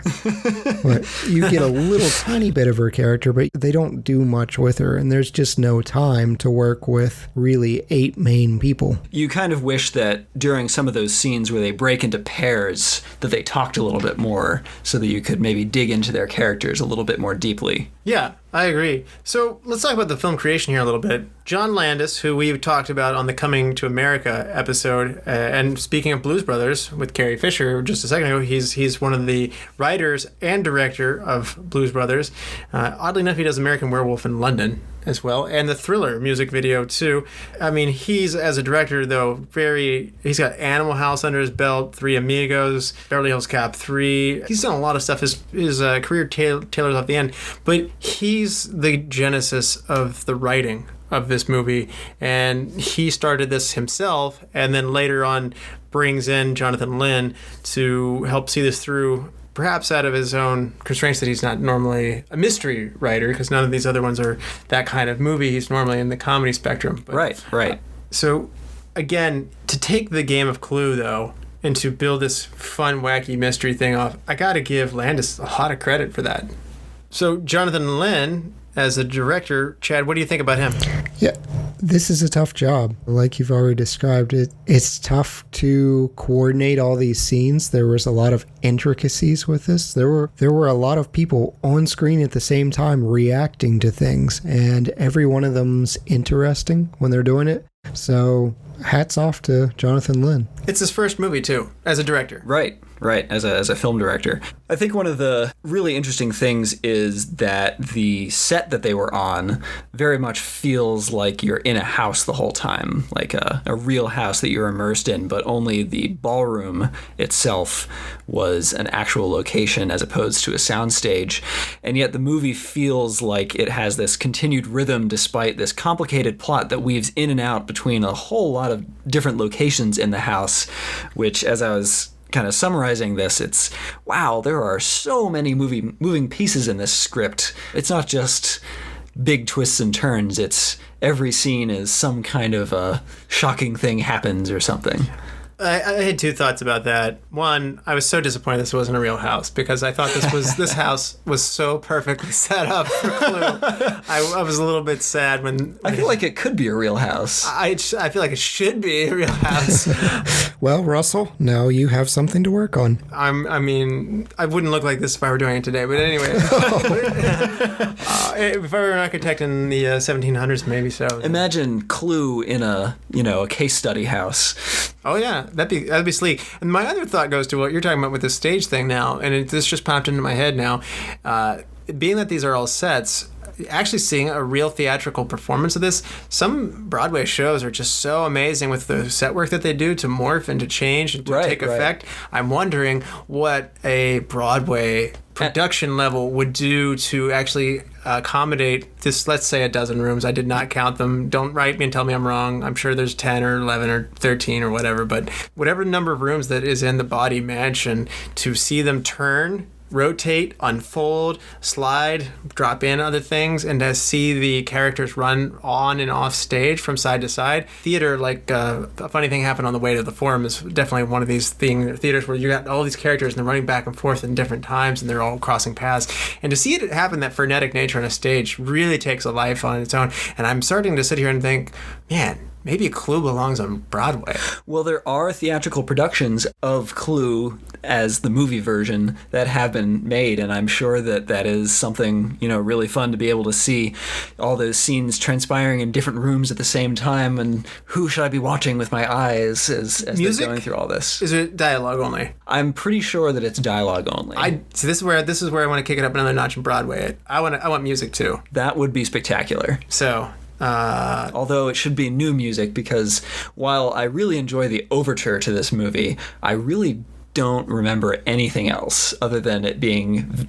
But you get a little tiny bit of her character, but they don't do much with her, and there's just no time to work with really 8 main people. You kind of wish that during some of those scenes where they break into pairs that they talked a little bit more so that you could maybe dig into their characters a little bit more deeply. Yeah, I agree. So let's talk about the film creation here a little bit. John Landis, who we talked about on the Coming to America episode, and speaking of Blues Brothers with Carrie Fisher just a second ago, he's one of the writers and director of Blues Brothers. Oddly enough, he does American Werewolf in London as well, and the Thriller music video too. I mean, he's, as a director though, he's got Animal House under his belt, Three Amigos, Beverly Hills Cop 3. He's done a lot of stuff. His career tailors off the end, but he's the genesis of the writing of this movie, and he started this himself, and then later on brings in Jonathan Lynn to help see this through, perhaps out of his own constraints that he's not normally a mystery writer, because none of these other ones are that kind of movie. He's normally in the comedy spectrum. But, right. So, again, to take the game of Clue, though, and to build this fun, wacky mystery thing off, I got to give Landis a lot of credit for that. So, Jonathan Lynn, as a director, Chad, what do you think about him? Yeah, this is a tough job. Like you've already described it, it's tough to coordinate all these scenes. There was a lot of intricacies with this. There were a lot of people on screen at the same time reacting to things, and every one of them's interesting when they're doing it. So hats off to Jonathan Lynn. It's his first movie, too, as a director. Right, as a film director. I think one of the really interesting things is that the set that they were on very much feels like you're in a house the whole time, like a real house that you're immersed in, but only the ballroom itself was an actual location as opposed to a soundstage. And yet the movie feels like it has this continued rhythm despite this complicated plot that weaves in and out between a whole lot of different locations in the house, which, as I was kind of summarizing this, it's, wow, there are so many moving pieces in this script. It's not just big twists and turns. It's every scene is some kind of a shocking thing happens or something. I had two thoughts about that. One, I was so disappointed this wasn't a real house because I thought this house was so perfectly set up for Clue. I was a little bit sad when I feel like it could be a real house. I feel like it should be a real house. Well, Russell, now you have something to work on. I mean, I wouldn't look like this if I were doing it today. But anyway, if I were an architect in the 1700s, maybe so. Imagine Clue in a case study house. Oh yeah, that'd be sleek. And my other thought goes to what you're talking about with the stage thing now, and this just popped into my head now. Being that these are all sets, actually seeing a real theatrical performance of this, some Broadway shows are just so amazing with the set work that they do to morph and to change and to take effect. I'm wondering what a Broadway production level would do to actually accommodate this, let's say a dozen rooms. I did not count them. Don't write me and tell me I'm wrong. I'm sure there's 10 or 11 or 13 or whatever, but whatever number of rooms that is in the Body Mansion, to see them turn, rotate, unfold, slide, drop in other things, and to see the characters run on and off stage from side to side. Theater, like a funny thing happened on the way to the Forum, is definitely one of these theaters where you got all these characters and they're running back and forth in different times and they're all crossing paths. And to see it happen, that frenetic nature on a stage, really takes a life on its own. And I'm starting to sit here and think, man, maybe Clue belongs on Broadway. Well, there are theatrical productions of Clue as the movie version that have been made, and I'm sure that is something, really fun to be able to see all those scenes transpiring in different rooms at the same time, and who should I be watching with my eyes as they're going through all this. Is it dialogue only? I'm pretty sure that it's dialogue only. So this is where I want to kick it up another notch in Broadway. I want music too. That would be spectacular. So although it should be new music, because while I really enjoy the overture to this movie, I really don't remember anything else other than it being,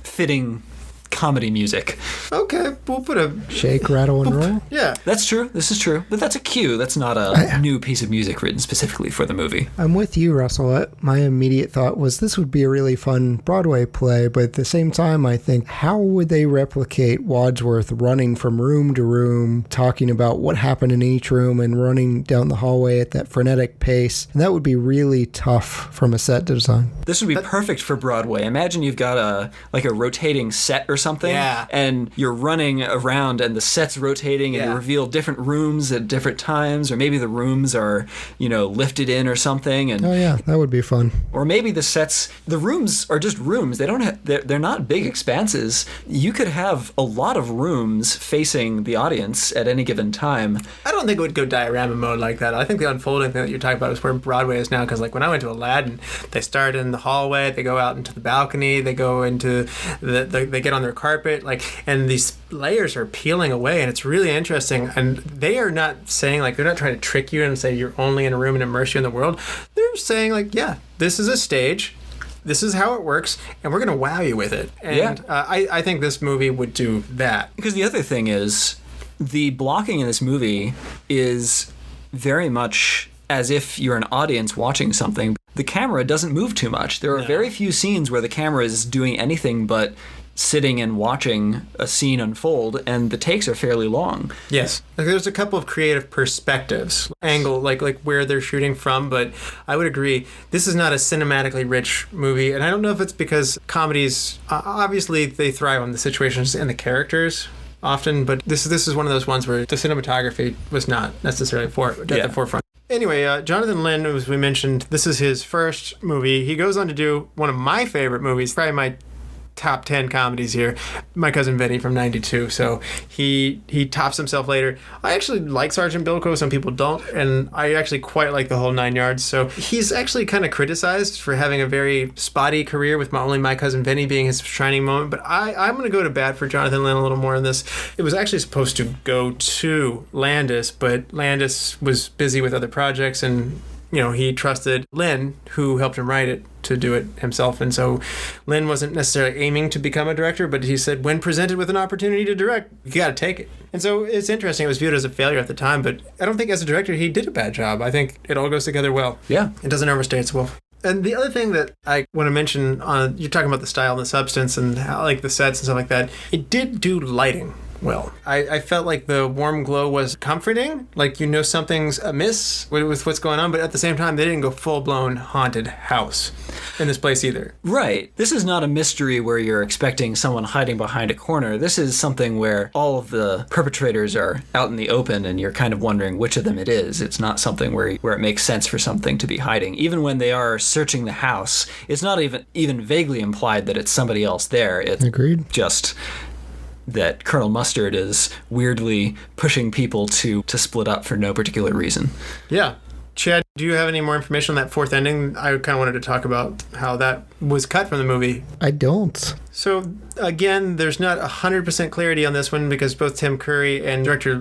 fitting comedy music. Okay, we'll put a shake, rattle, and roll. Yeah, that's true. This is true, but that's a cue. That's not a new piece of music written specifically for the movie. I'm with you, Russell. My immediate thought was this would be a really fun Broadway play, but at the same time, I think, how would they replicate Wadsworth running from room to room, talking about what happened in each room and running down the hallway at that frenetic pace? And that would be really tough from a set design. This would be perfect for Broadway. Imagine you've got a rotating set or something, and you're running around and the set's rotating and you reveal different rooms at different times, or maybe the rooms are, lifted in or something. And oh yeah, that would be fun. Or maybe the rooms are just rooms. They're not big expanses. You could have a lot of rooms facing the audience at any given time. I don't think it would go diorama mode like that. I think the unfolding thing that you're talking about is where Broadway is now, because like when I went to Aladdin, they start in the hallway, they go out into the balcony, they go into they get on their carpet, and these layers are peeling away, and it's really interesting. And they are not saying, they're not trying to trick you and say you're only in a room and immerse you in the world. They're saying this is a stage, this is how it works, and we're going to wow you with it. And I think this movie would do that. Because the other thing is, the blocking in this movie is very much as if you're an audience watching something. The camera doesn't move too much. There are very few scenes where the camera is doing anything but sitting and watching a scene unfold, and the takes are fairly long. Yes. There's a couple of creative perspectives, angle, like where they're shooting from, but I would agree, this is not a cinematically rich movie, and I don't know if it's because comedies, obviously they thrive on the situations and the characters often, but this is one of those ones where the cinematography was not necessarily at the forefront. Anyway, Jonathan Lynn, as we mentioned, this is his first movie. He goes on to do one of my favorite movies, probably my top 10 comedies here, My Cousin Vinny from 92. So he tops himself later. I actually like Sergeant Bilko. Some people don't, and I actually quite like the whole 9 yards. So he's actually kind of criticized for having a very spotty career, with only My Cousin Vinny being his shining moment. But I'm going to go to bat for Jonathan Lynn a little more in this. It was actually supposed to go to Landis, but Landis was busy with other projects, and he trusted Lynn, who helped him write it, to do it himself. And so Lynn wasn't necessarily aiming to become a director, but he said, when presented with an opportunity to direct, you got to take it. And so it's interesting. It was viewed as a failure at the time, but I don't think as a director he did a bad job. I think it all goes together well. Yeah. It doesn't overstay its welcome. And the other thing that I want to mention, you're talking about the style and the substance and how, the sets and stuff like that, it did do lighting, well. I felt like the warm glow was comforting, like you know something's amiss with what's going on, but at the same time, they didn't go full-blown haunted house in this place either. Right. This is not a mystery where you're expecting someone hiding behind a corner. This is something where all of the perpetrators are out in the open and you're kind of wondering which of them it is. It's not something where it makes sense for something to be hiding. Even when they are searching the house, it's not even vaguely implied that it's somebody else there. It's Agreed. just that Colonel Mustard is weirdly pushing people to split up for no particular reason. Yeah. Chad, do you have any more information on that fourth ending? I kind of wanted to talk about how that was cut from the movie. I don't. So, again, there's not 100% clarity on this one because both Tim Curry and director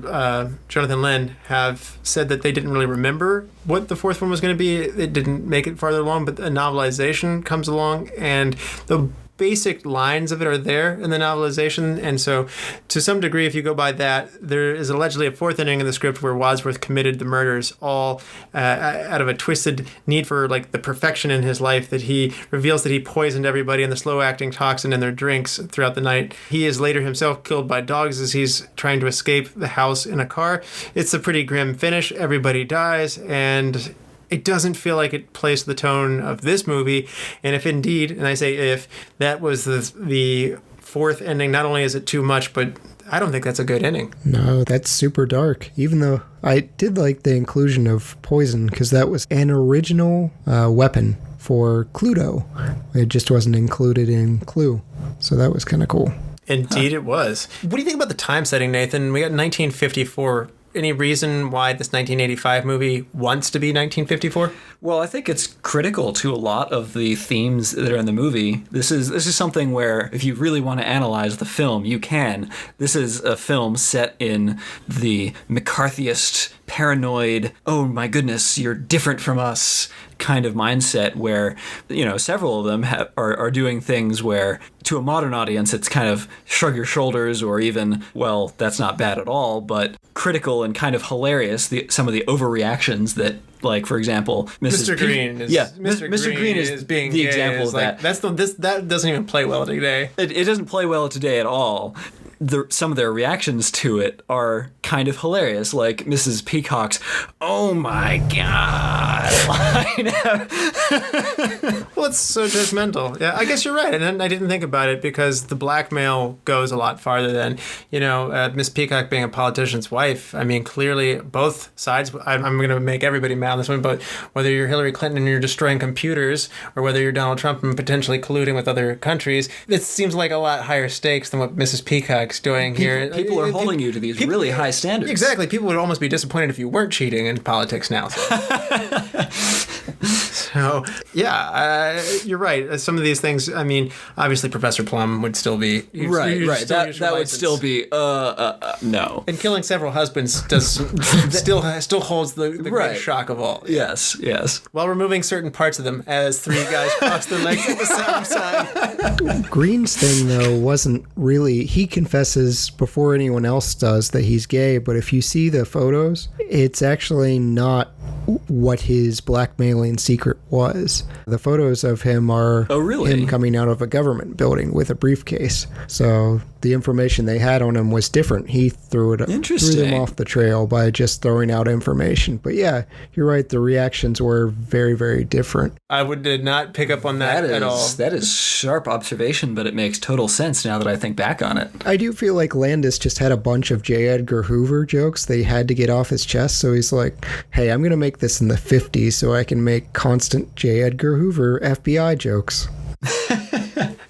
Jonathan Lynn have said that they didn't really remember what the fourth one was going to be. It didn't make it farther along, but a novelization comes along, and the basic lines of it are there in the novelization, and so to some degree, if you go by that, there is allegedly a fourth ending in the script where Wadsworth committed the murders all out of a twisted need for like the perfection in his life, that he reveals that he poisoned everybody in the slow-acting toxin in their drinks throughout the night. He is later himself killed by dogs as he's trying to escape the house in a car. It's a pretty grim finish. Everybody dies, and it doesn't feel like it plays the tone of this movie. And if indeed, and I say if, that was the fourth ending, not only is it too much, but I don't think that's a good ending. No, that's super dark. Even though I did like the inclusion of poison, because that was an original weapon for Cluedo. It just wasn't included in Clue. So that was kind of cool. Indeed it was. What do you think about the time setting, Nathan? We got 1954. Any reason why this 1985 movie wants to be 1954? Well, I think it's critical to a lot of the themes that are in the movie. This is something where if you really want to analyze the film, you can. This is a film set in the McCarthyist, paranoid, oh my goodness, you're different from us kind of mindset where, you know, several of them are doing things where to a modern audience it's kind of shrug your shoulders or even, well, that's not bad at all, but critical and kind of hilarious, some of the overreactions that, like, for example, Mr. Green is being the gay example is of like, that. That doesn't even play well today. It doesn't play well today at all. Some of their reactions to it are kind of hilarious, like Mrs. Peacock's, oh my god. Well, it's so judgmental. Yeah, I guess you're right. And I didn't think about it because the blackmail goes a lot farther than, you know, Miss Peacock being a politician's wife. I mean, clearly both sides, I'm going to make everybody mad on this one, but whether you're Hillary Clinton and you're destroying computers or whether you're Donald Trump and potentially colluding with other countries, it seems like a lot higher stakes than what Mrs. Peacock doing here. People are holding you to these really high standards. Exactly. People would almost be disappointed if you weren't cheating in politics now. So yeah, you're right. Some of these things, I mean, obviously Professor Plum would still be... Right. That would still be, no. And killing several husbands still holds the great shock of all. Yes. While removing certain parts of them as three guys cross their legs at the same time. Green's thing, though, wasn't really... He confesses before anyone else does that he's gay, but if you see the photos, it's actually not what his blackmailing secret was. The photos of him are him coming out of a government building with a briefcase. So the information they had on him was different. He threw them off the trail by just throwing out information. But yeah, you're right. The reactions were very, very different. I did not pick up on that at all. That is sharp observation, but it makes total sense now that I think back on it. I do feel like Landis just had a bunch of J. Edgar Hoover jokes that he had to get off his chest. So he's like, hey, I'm going to make this in the 50s so I can make constant J. Edgar Hoover FBI jokes.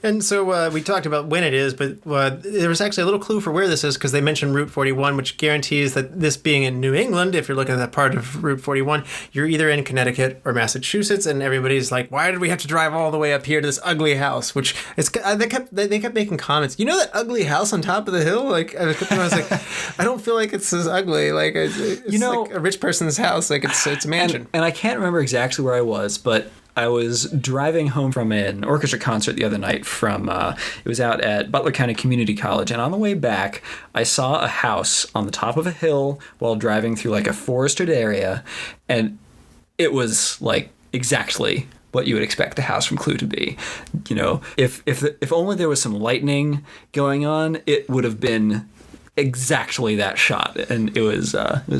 And so we talked about when it is, but there was actually a little clue for where this is because they mentioned Route 41, which guarantees that this being in New England, if you're looking at that part of Route 41, you're either in Connecticut or Massachusetts, and everybody's like, why did we have to drive all the way up here to this ugly house? Which they kept making comments. You know that ugly house on top of the hill? Like I was like, I don't feel like it's as ugly. Like it's like a rich person's house. Like it's a mansion. And I can't remember exactly where I was, but I was driving home from an orchestra concert the other night from, it was out at Butler County Community College, and on the way back, I saw a house on the top of a hill while driving through like a forested area, and it was like exactly what you would expect a house from Clue to be. You know, if only there was some lightning going on, it would have been exactly that shot, and it was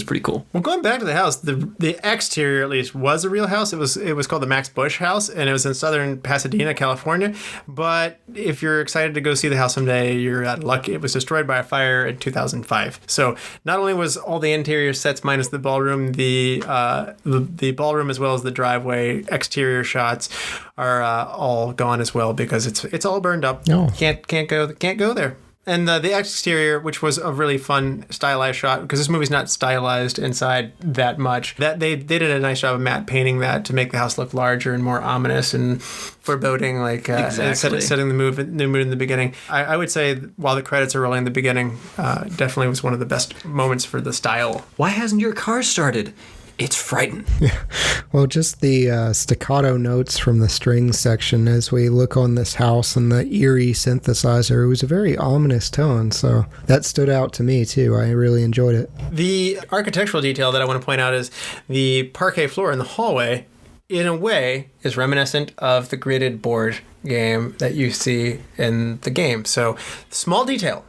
pretty cool. Well, going back to the house, the exterior at least was a real house. It was called the Max Bush House, and it was in southern Pasadena, California. But if you're excited to go see the house someday, you're out of luck. It was destroyed by a fire in 2005. So not only was all the interior sets minus the ballroom, the ballroom as well as the driveway exterior shots are all gone as well because it's all burned up. No. Can't go there. And the exterior, which was a really fun stylized shot, because this movie's not stylized inside that much. That they did a nice job of matte painting that to make the house look larger and more ominous and foreboding, like exactly. setting the mood in the beginning. I would say while the credits are rolling in the beginning, definitely was one of the best moments for the style. Why hasn't your car started? It's frightened. Yeah. Well, just the staccato notes from the strings section as we look on this house and the eerie synthesizer, it was a very ominous tone, so that stood out to me too. I really enjoyed it. The architectural detail that I want to point out is the parquet floor in the hallway, in a way, is reminiscent of the gridded board game that you see in the game. So, small detail.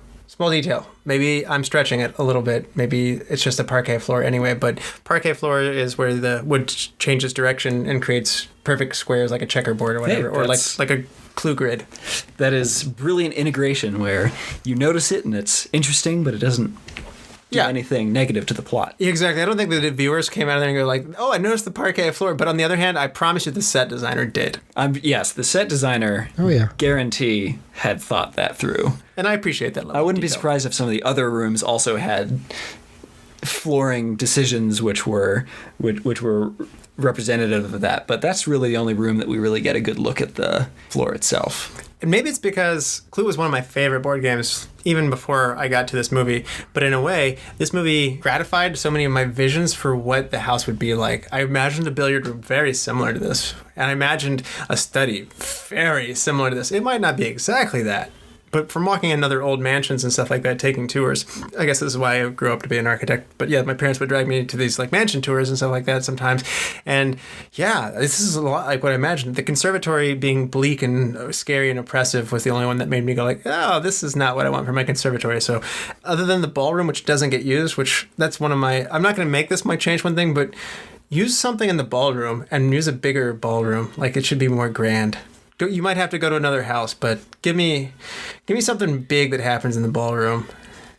Maybe I'm stretching it a little bit. Maybe it's just a parquet floor anyway, but parquet floor is where the wood changes direction and creates perfect squares like a checkerboard or whatever, or like a clue grid. That is brilliant integration where you notice it and it's interesting, but it doesn't do anything negative to the plot. Exactly. I don't think the viewers came out of there and go like, oh, I noticed the parquet floor. But on the other hand, I promise you the set designer did. Yes, the set designer, guarantee, had thought that through. And I appreciate that level I wouldn't of be detail. surprised if some of the other rooms also had flooring decisions which were representative of that. But that's really the only room that we really get a good look at the floor itself. And maybe it's because Clue was one of my favorite board games even before I got to this movie. But in a way, this movie gratified so many of my visions for what the house would be like. I imagined a billiard room very similar to this. And I imagined a study very similar to this. It might not be exactly that. But from walking in other old mansions and stuff like that, taking tours, I guess this is why I grew up to be an architect. But yeah, my parents would drag me to these like mansion tours and stuff like that sometimes. And yeah, this is a lot like what I imagined. The conservatory being bleak and scary and oppressive was the only one that made me go like, oh, this is not what I want for my conservatory. So other than the ballroom, which doesn't get used, which that's one of my, I'm not going to make this my change one thing, but use something in the ballroom and use a bigger ballroom. Like it should be more grand. You might have to go to another house, but give me something big that happens in the ballroom.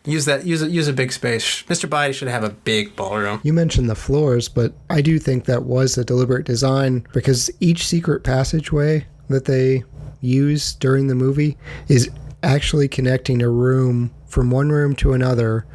Use a big space. Mr. Body should have a big ballroom. You mentioned the floors, but I do think that was a deliberate design because each secret passageway that they use during the movie is actually connecting a room from one room to another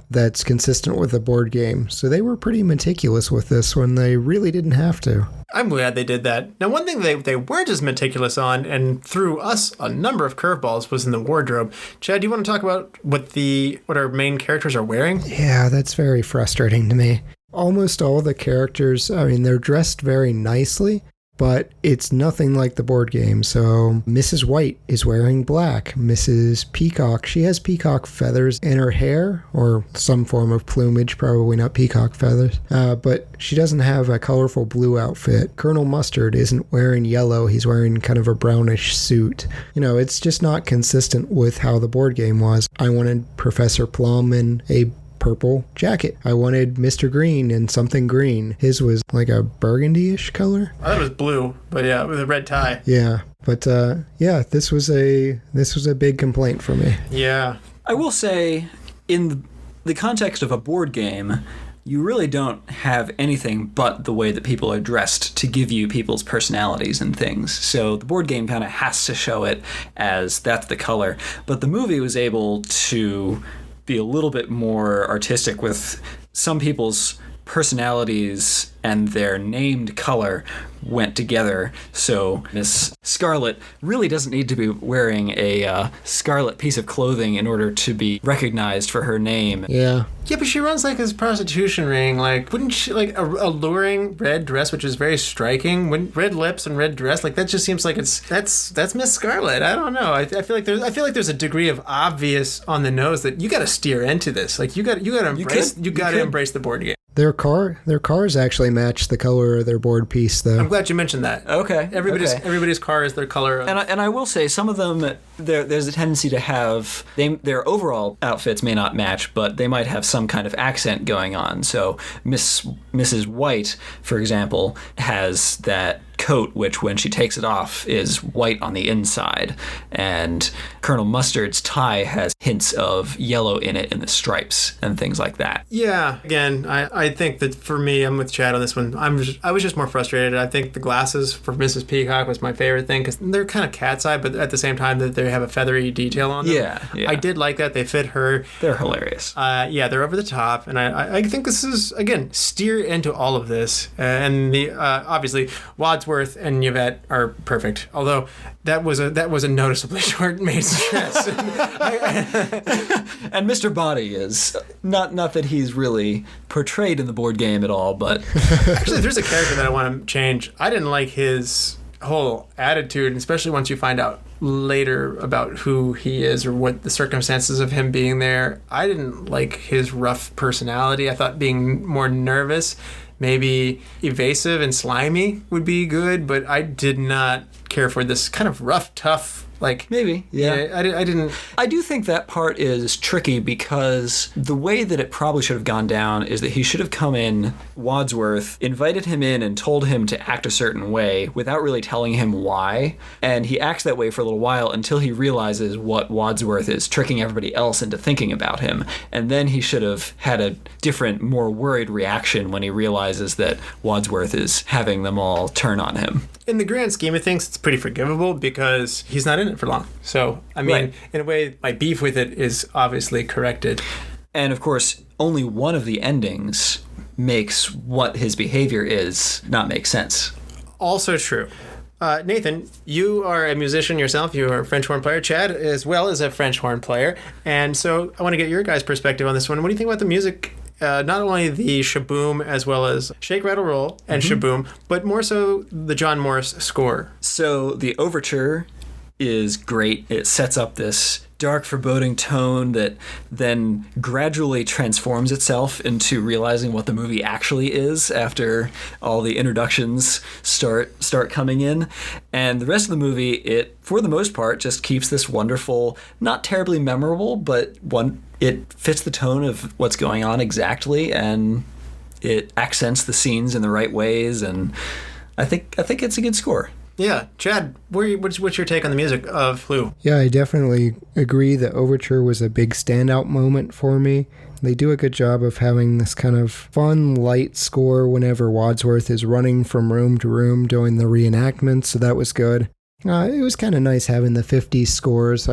that's consistent with the board game. So they were pretty meticulous with this when they really didn't have to. I'm glad they did that. Now, one thing they weren't as meticulous on and threw us a number of curveballs was in the wardrobe. Chad, do you want to talk about what our main characters are wearing? Yeah, that's very frustrating to me. Almost all the characters, I mean, they're dressed very nicely, but it's nothing like the board game. So Mrs. White is wearing black. Mrs. Peacock, she has peacock feathers in her hair, or some form of plumage, probably not peacock feathers. But she doesn't have a colorful blue outfit. Colonel Mustard isn't wearing yellow. He's wearing kind of a brownish suit. You know, it's just not consistent with how the board game was. I wanted Professor Plum in a purple jacket. I wanted Mr. Green in something green. His was like a burgundy-ish color. I thought it was blue, but yeah, with a red tie. Yeah, but this was a big complaint for me. Yeah. I will say, in the context of a board game, you really don't have anything but the way that people are dressed to give you people's personalities and things. So the board game kind of has to show it as that's the color. But the movie was able to be a little bit more artistic with some people's personalities and their named color went together. So Miss Scarlet really doesn't need to be wearing a scarlet piece of clothing in order to be recognized for her name. Yeah. Yeah, but she runs like this prostitution ring. Like, wouldn't she, like, a alluring red dress, which is very striking, red lips and red dress, like, that just seems like that's Miss Scarlet. I don't know. I feel like there's a degree of obvious on the nose that you got to steer into this. Like, you got to embrace the board game. Their cars actually match the color of their board piece, though. I'm glad you mentioned that. Okay. Everybody's car is their color. And I will say, some of them, there's a tendency to have, their overall outfits may not match, but they might have some kind of accent going on. So Mrs. White, for example, has that coat, which when she takes it off is white on the inside, and Colonel Mustard's tie has hints of yellow in it in the stripes and things like that. Yeah, again, I think that for me, I'm with Chad on this one. I was just more frustrated. I think the glasses for Mrs. Peacock was my favorite thing because they're kind of cat's eye, but at the same time that they have a feathery detail on them. Yeah. I did like that. They fit her. They're hilarious. They're over the top, and I think this is, again, steer into all of this, and the obviously Wadsworth and Yvette are perfect. Although that was a noticeably short maid's dress. And Mr. Body is not that he's really portrayed in the board game at all, but actually, there's a character that I want to change. I didn't like his whole attitude, especially once you find out later about who he is or what the circumstances of him being there. I didn't like his rough personality. I thought being more nervous, maybe evasive and slimy would be good, but I did not care for this kind of rough, tough, like... Maybe, yeah. I didn't... I do think that part is tricky because the way that it probably should have gone down is that he should have come in, Wadsworth, invited him in and told him to act a certain way without really telling him why, and he acts that way for a little while until he realizes what Wadsworth is tricking everybody else into thinking about him, and then he should have had a different, more worried reaction when he realizes that Wadsworth is having them all turn on him. In the grand scheme of things, it's pretty forgivable because he's not in it for long. So, I mean, Right. In a way, my beef with it is obviously corrected. And of course, only one of the endings makes what his behavior is not make sense. Also true. Nathan, you are a musician yourself. You are a French horn player. Chad, as well, is a French horn player. And so I want to get your guys' perspective on this one. What do you think about the music? Not only the shaboom as well as Shake, Rattle, Roll and shaboom, but more so the John Morris score. So the overture is great. It sets up this dark, foreboding tone that then gradually transforms itself into realizing what the movie actually is after all the introductions start coming in. And the rest of the movie, it, for the most part, just keeps this wonderful, not terribly memorable, but it fits the tone of what's going on exactly, and it accents the scenes in the right ways, and I think it's a good score. Yeah. Chad, what's your take on the music of Flu? Yeah, I definitely agree that Overture was a big standout moment for me. They do a good job of having this kind of fun, light score whenever Wadsworth is running from room to room doing the reenactments, so that was good. It was kind of nice having the 50s scores.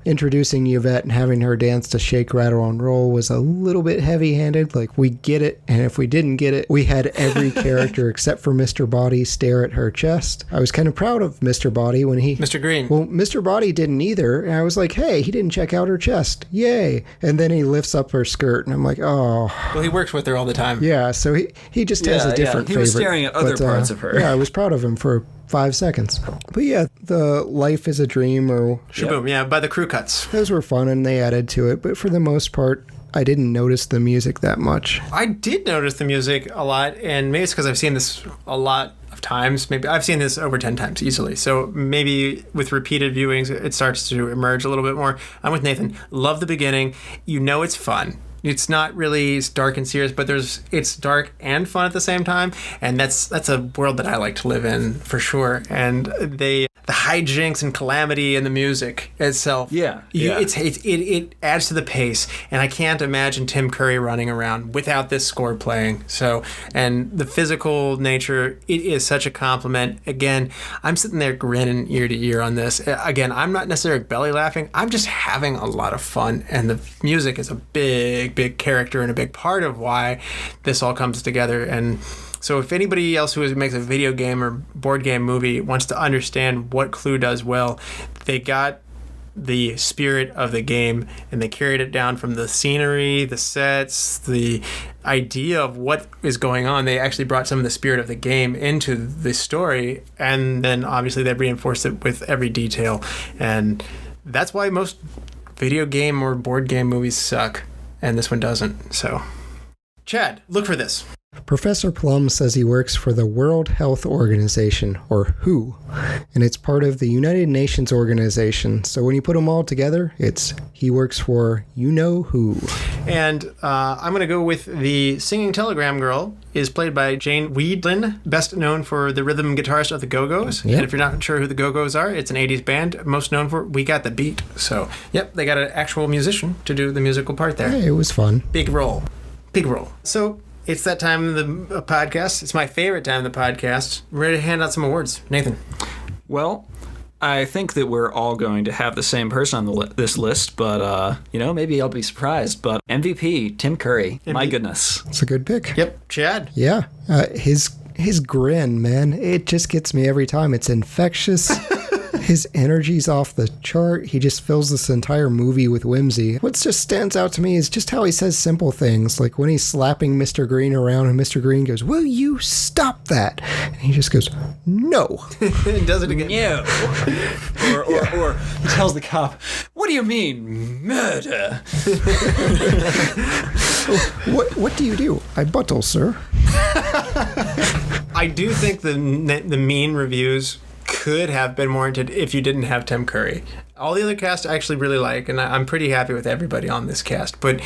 Introducing Yvette and having her dance to Shake, Rattle, and Roll was a little bit heavy-handed. Like, we get it, and if we didn't get it, we had every character except for Mr. Body stare at her chest. I was kind of proud of Mr. Body when he... Mr. Green. Well, Mr. Body didn't either, and I was like, hey, he didn't check out her chest. Yay. And then he lifts up her skirt, and I'm like, oh. Well, he works with her all the time. Yeah, so he just has a different favorite. He was staring at other parts of her. Yeah, I was proud of him for 5 seconds. But yeah, the Life is a Dream or... Shaboom, yeah, by the Crew Cuts. Those were fun and they added to it, but for the most part, I didn't notice the music that much. I did notice the music a lot, and maybe it's because I've seen this a lot of times. Maybe I've seen this over 10 times easily. So maybe with repeated viewings, it starts to emerge a little bit more. I'm with Nathan. Love the beginning. You know it's fun. It's not really dark and serious, but it's dark and fun at the same time, and that's a world that I like to live in for sure. And the hijinks and calamity and the music itself, it adds to the pace. And I can't imagine Tim Curry running around without this score playing. So, and the physical nature, it is such a compliment. Again, I'm sitting there grinning ear to ear on this. Again, I'm not necessarily belly laughing. I'm just having a lot of fun, and the music is a big character and a big part of why this all comes together. And so if anybody else who makes a video game or board game movie wants to understand what Clue does well, they got the spirit of the game and they carried it down from the scenery, the sets, the idea of what is going on. They actually brought some of the spirit of the game into the story, and then obviously they reinforced it with every detail. And that's why most video game or board game movies suck, and this one doesn't. So Chad, look for this. Professor Plum says he works for the World Health Organization, or WHO, and it's part of the United Nations organization. So when you put them all together, it's he works for you-know-who. And I'm going to go with the singing telegram girl is played by Jane Wiedlin, best known for the rhythm guitarist of the Go-Go's. Yep. And if you're not sure who the Go-Go's are, it's an 80s band most known for We Got the Beat. So, yep, they got an actual musician to do the musical part there. Hey, it was fun. Big role. Big role. So it's that time of the podcast. It's my favorite time of the podcast. We're ready to hand out some awards. Nathan. Well, I think that we're all going to have the same person on this list, but, maybe I'll be surprised. But MVP, Tim Curry. My goodness. It's a good pick. Yep, Chad. Yeah. His grin, man, it just gets me every time. It's infectious. His energy's off the chart. He just fills this entire movie with whimsy. What just stands out to me is just how he says simple things, like when he's slapping Mr. Green around and Mr. Green goes, "Will you stop that?" And he just goes, "No." And does it again. No. Or he tells the cop, "What do you mean, murder?" What do you do? I buttle, sir. I do think the mean reviews could have been warranted if you didn't have Tim Curry. All the other cast I actually really like, and I'm pretty happy with everybody on this cast. But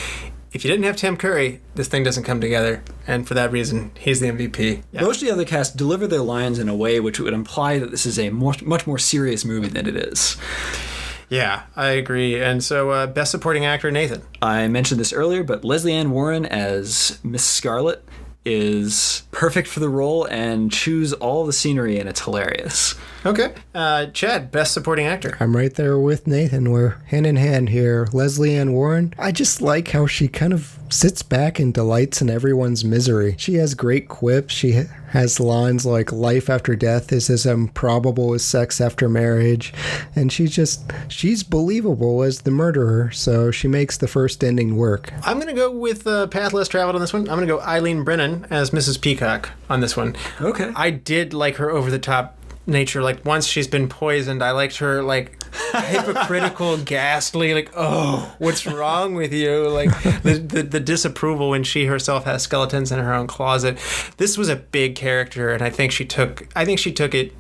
if you didn't have Tim Curry, this thing doesn't come together. And for that reason, he's the MVP. Yeah. Most of the other cast deliver their lines in a way which would imply that this is a much more serious movie than it is. Yeah, I agree. And so, Best Supporting Actor, Nathan. I mentioned this earlier, but Lesley Ann Warren as Miss Scarlet is perfect for the role and chews all the scenery, and it's hilarious. Okay. Chad, Best Supporting Actor. I'm right there with Nathan. We're hand in hand here. Lesley Ann Warren, I just like how she kind of sits back and delights in everyone's misery. She has great quips. She has lines like life after death is as improbable as sex after marriage. And she's believable as the murderer, so she makes the first ending work. I'm going to go with Path Less Traveled on this one. I'm going to go Eileen Brennan as Mrs. Peacock on this one. Okay. I did like her over-the-top nature. Like, once she's been poisoned, I liked her, like, hypocritical, ghastly, like, oh, what's wrong with you? Like, the disapproval when she herself has skeletons in her own closet. This was a big character, and I think she took it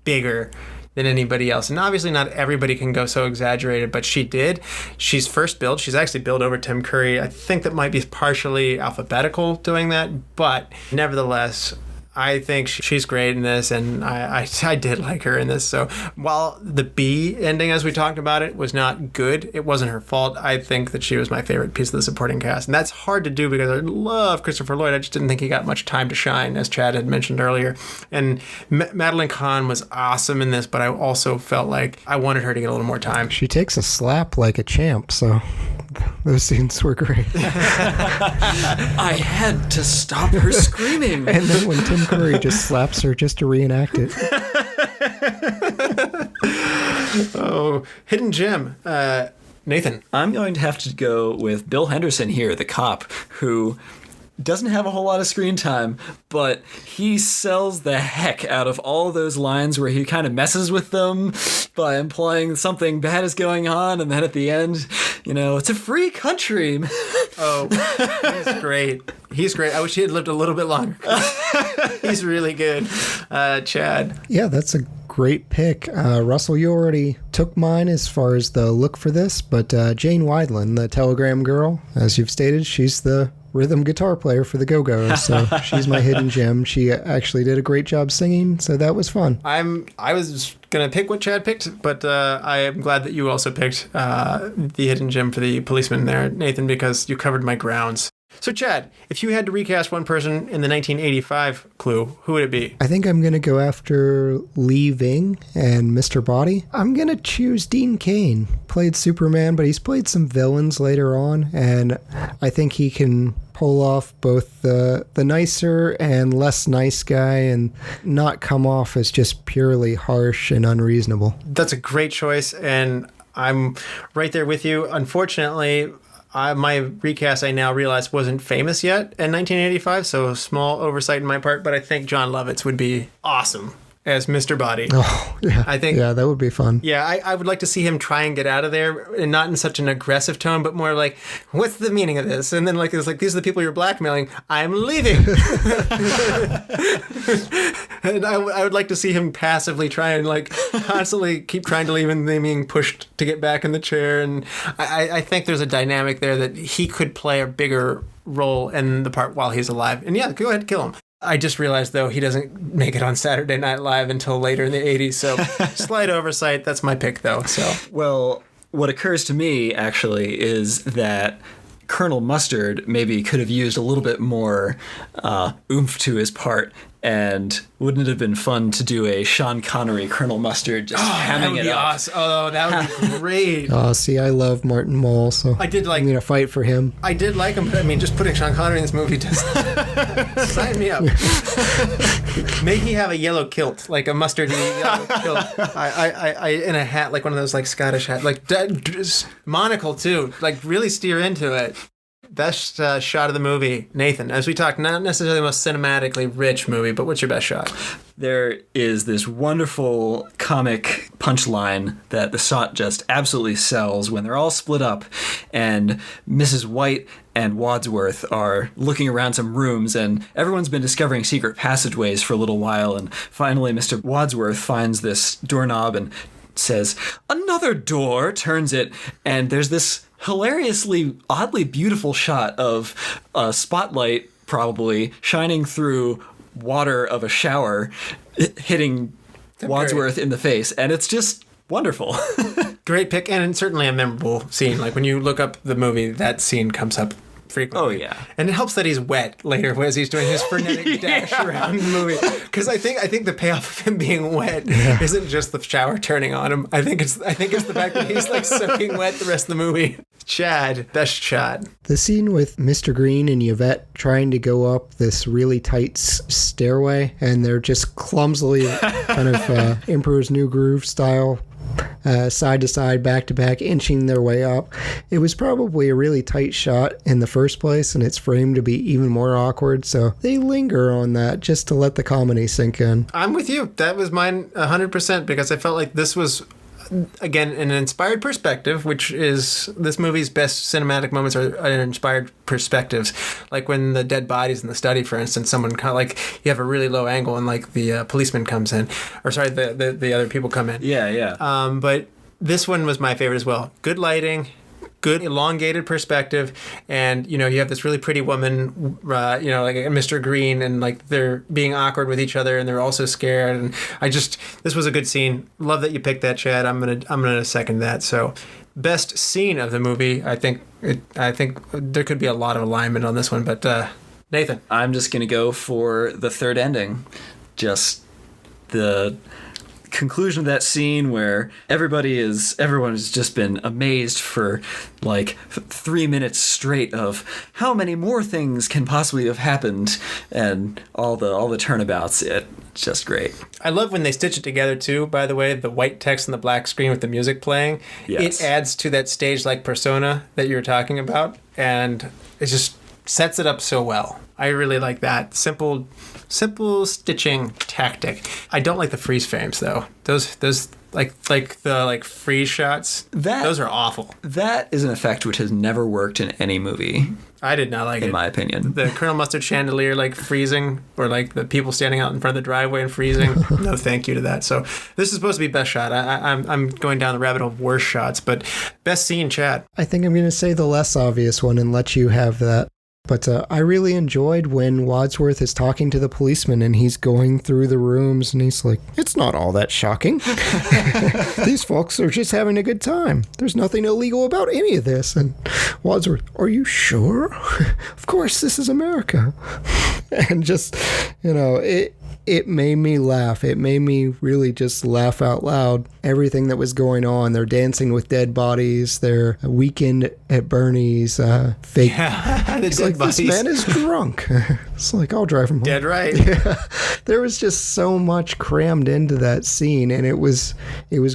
bigger than anybody else. And obviously not everybody can go so exaggerated, but she did. She's first billed. She's actually billed over Tim Curry. I think that might be partially alphabetical doing that, but nevertheless, I think she's great in this, and I did like her in this. So while the B ending, as we talked about it, was not good, it wasn't her fault. I think that she was my favorite piece of the supporting cast. And that's hard to do because I love Christopher Lloyd. I just didn't think he got much time to shine, as Chad had mentioned earlier. And Madeline Kahn was awesome in this, but I also felt like I wanted her to get a little more time. She takes a slap like a champ, so those scenes were great. I had to stop her screaming. And then when Tim Curry just slaps her just to reenact it. Oh, hidden gem. Nathan. I'm going to have to go with Bill Henderson here, the cop, who doesn't have a whole lot of screen time, but he sells the heck out of all those lines where he kind of messes with them by implying something bad is going on, and then at the end, it's a free country. Oh, he's great. He's great. I wish he had lived a little bit longer. He's really good. Chad. Yeah, that's a great pick. Russell, you already took mine as far as the look for this, but Jane Wiedlin, the telegram girl, as you've stated, she's the rhythm guitar player for the Go-Go's, so she's my hidden gem. She actually did a great job singing, so that was fun. I was gonna pick what Chad picked, but I am glad that you also picked the hidden gem for the policeman there, Nathan, because you covered my grounds. So Chad, if you had to recast one person in the 1985 Clue, who would it be? I think I'm going to go after Lee Ving and Mr. Body. I'm going to choose Dean Cain. Played Superman, but he's played some villains later on, and I think he can pull off both the nicer and less nice guy and not come off as just purely harsh and unreasonable. That's a great choice, and I'm right there with you. Unfortunately, my recast, I now realize, wasn't famous yet in 1985, so small oversight on my part, but I think John Lovitz would be awesome as Mr. Body. Oh, yeah. I think. Yeah, that would be fun. Yeah, I would like to see him try and get out of there, and not in such an aggressive tone, but more like, what's the meaning of this? And then like it's like, these are the people you're blackmailing. I'm leaving. And I would like to see him passively try and like constantly keep trying to leave and then being pushed to get back in the chair. And I think there's a dynamic there that he could play a bigger role in the part while he's alive. And yeah, go ahead, kill him. I just realized, though, he doesn't make it on Saturday Night Live until later in the 80s, so slight oversight. That's my pick, though. So, Well, what occurs to me, actually, is that Colonel Mustard maybe could have used a little bit more oomph to his part. And wouldn't it have been fun to do a Sean Connery Colonel Mustard just hamming it up? Awesome. Oh, that would be great. Oh, see, I love Martin Mull, so I did like. I'm going to fight for him. I did like him, but I mean, just putting Sean Connery in this movie just sign me up. Maybe he have a yellow kilt, like a mustardy yellow kilt. I in a hat, like one of those like Scottish hat, like monocle too. Like really steer into it. Best shot of the movie, Nathan. As we talked, not necessarily the most cinematically rich movie, but what's your best shot? There is this wonderful comic punchline that the shot just absolutely sells when they're all split up and Mrs. White and Wadsworth are looking around some rooms and everyone's been discovering secret passageways for a little while, and finally Mr. Wadsworth finds this doorknob and says, "Another door," turns it, and there's this hilariously, oddly beautiful shot of a spotlight probably shining through water of a shower hitting Wadsworth in the face, and it's just wonderful. Great pick, and certainly a memorable scene. Like when you look up the movie, that scene comes up frequently. Oh, yeah. And it helps that he's wet later as he's doing his frenetic dash around the movie. Because I think the payoff of him being wet isn't just the shower turning on him. I think it's the fact that he's like soaking wet the rest of the movie. Chad, best shot. The scene with Mr. Green and Yvette trying to go up this really tight stairway, and they're just clumsily kind of Emperor's New Groove style, side to side, back to back, inching their way up. It was probably a really tight shot in the first place, and it's framed to be even more awkward, so they linger on that just to let the comedy sink in. I'm with you. That was mine 100%, because I felt like this was, again, an inspired perspective, which is this movie's best cinematic moments are inspired perspectives. Like when the dead body's in the study, for instance, someone kind of like, you have a really low angle and like the policeman comes in, or sorry, the other people come in. Yeah. But this one was my favorite as well. Good lighting, good elongated perspective, and you have this really pretty woman, like Mr. Green, and like they're being awkward with each other, and they're also scared. And this was a good scene. Love that you picked that, Chad. I'm gonna second that. So, best scene of the movie. I think there could be a lot of alignment on this one, but Nathan, I'm just gonna go for the third ending. Just the conclusion of that scene where everyone has just been amazed for like 3 minutes straight of how many more things can possibly have happened, and all the turnabouts. It's just great. I love when they stitch it together too, by the way, the white text and the black screen with the music playing. Yes. It adds to that stage-like persona that you were talking about, and it just sets it up so well. I really like that. Simple stitching tactic. I don't like the freeze frames though. Those like the freeze shots. Those are awful. That is an effect which has never worked in any movie. I did not like it. In my opinion. The Colonel Mustard chandelier like freezing, or like the people standing out in front of the driveway and freezing. No thank you to that. So this is supposed to be best shot. I'm going down the rabbit hole of worst shots, but best scene, Chad. I think I'm going to say the less obvious one and let you have that. But I really enjoyed when Wadsworth is talking to the policeman and he's going through the rooms and he's like, "It's not all that shocking. These folks are just having a good time. There's nothing illegal about any of this." And Wadsworth, "Are you sure? Of course, this is America." And just, it made me laugh. It made me really just laugh out loud. Everything that was going on. They're dancing with dead bodies. They're Weekend at Bernie's fake. Yeah, It's like, this man is drunk. It's like, I'll drive him home. Dead right. Yeah. There was just so much crammed into that scene, and it was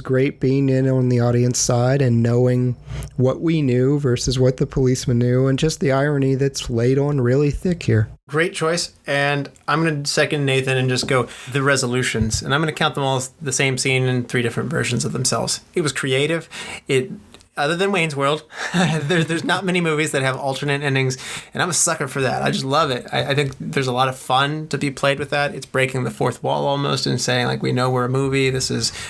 great being in on the audience side and knowing what we knew versus what the policeman knew, and just the irony that's laid on really thick here. Great choice. And I'm going to second Nathan and just go the resolutions. And I'm going to count them all as the same scene in 3 different versions of themselves. It was creative. Other than Wayne's World, there's not many movies that have alternate endings, and I'm a sucker for that. I just love it. I think there's a lot of fun to be played with that. It's breaking the fourth wall almost and saying, like, we know we're a movie.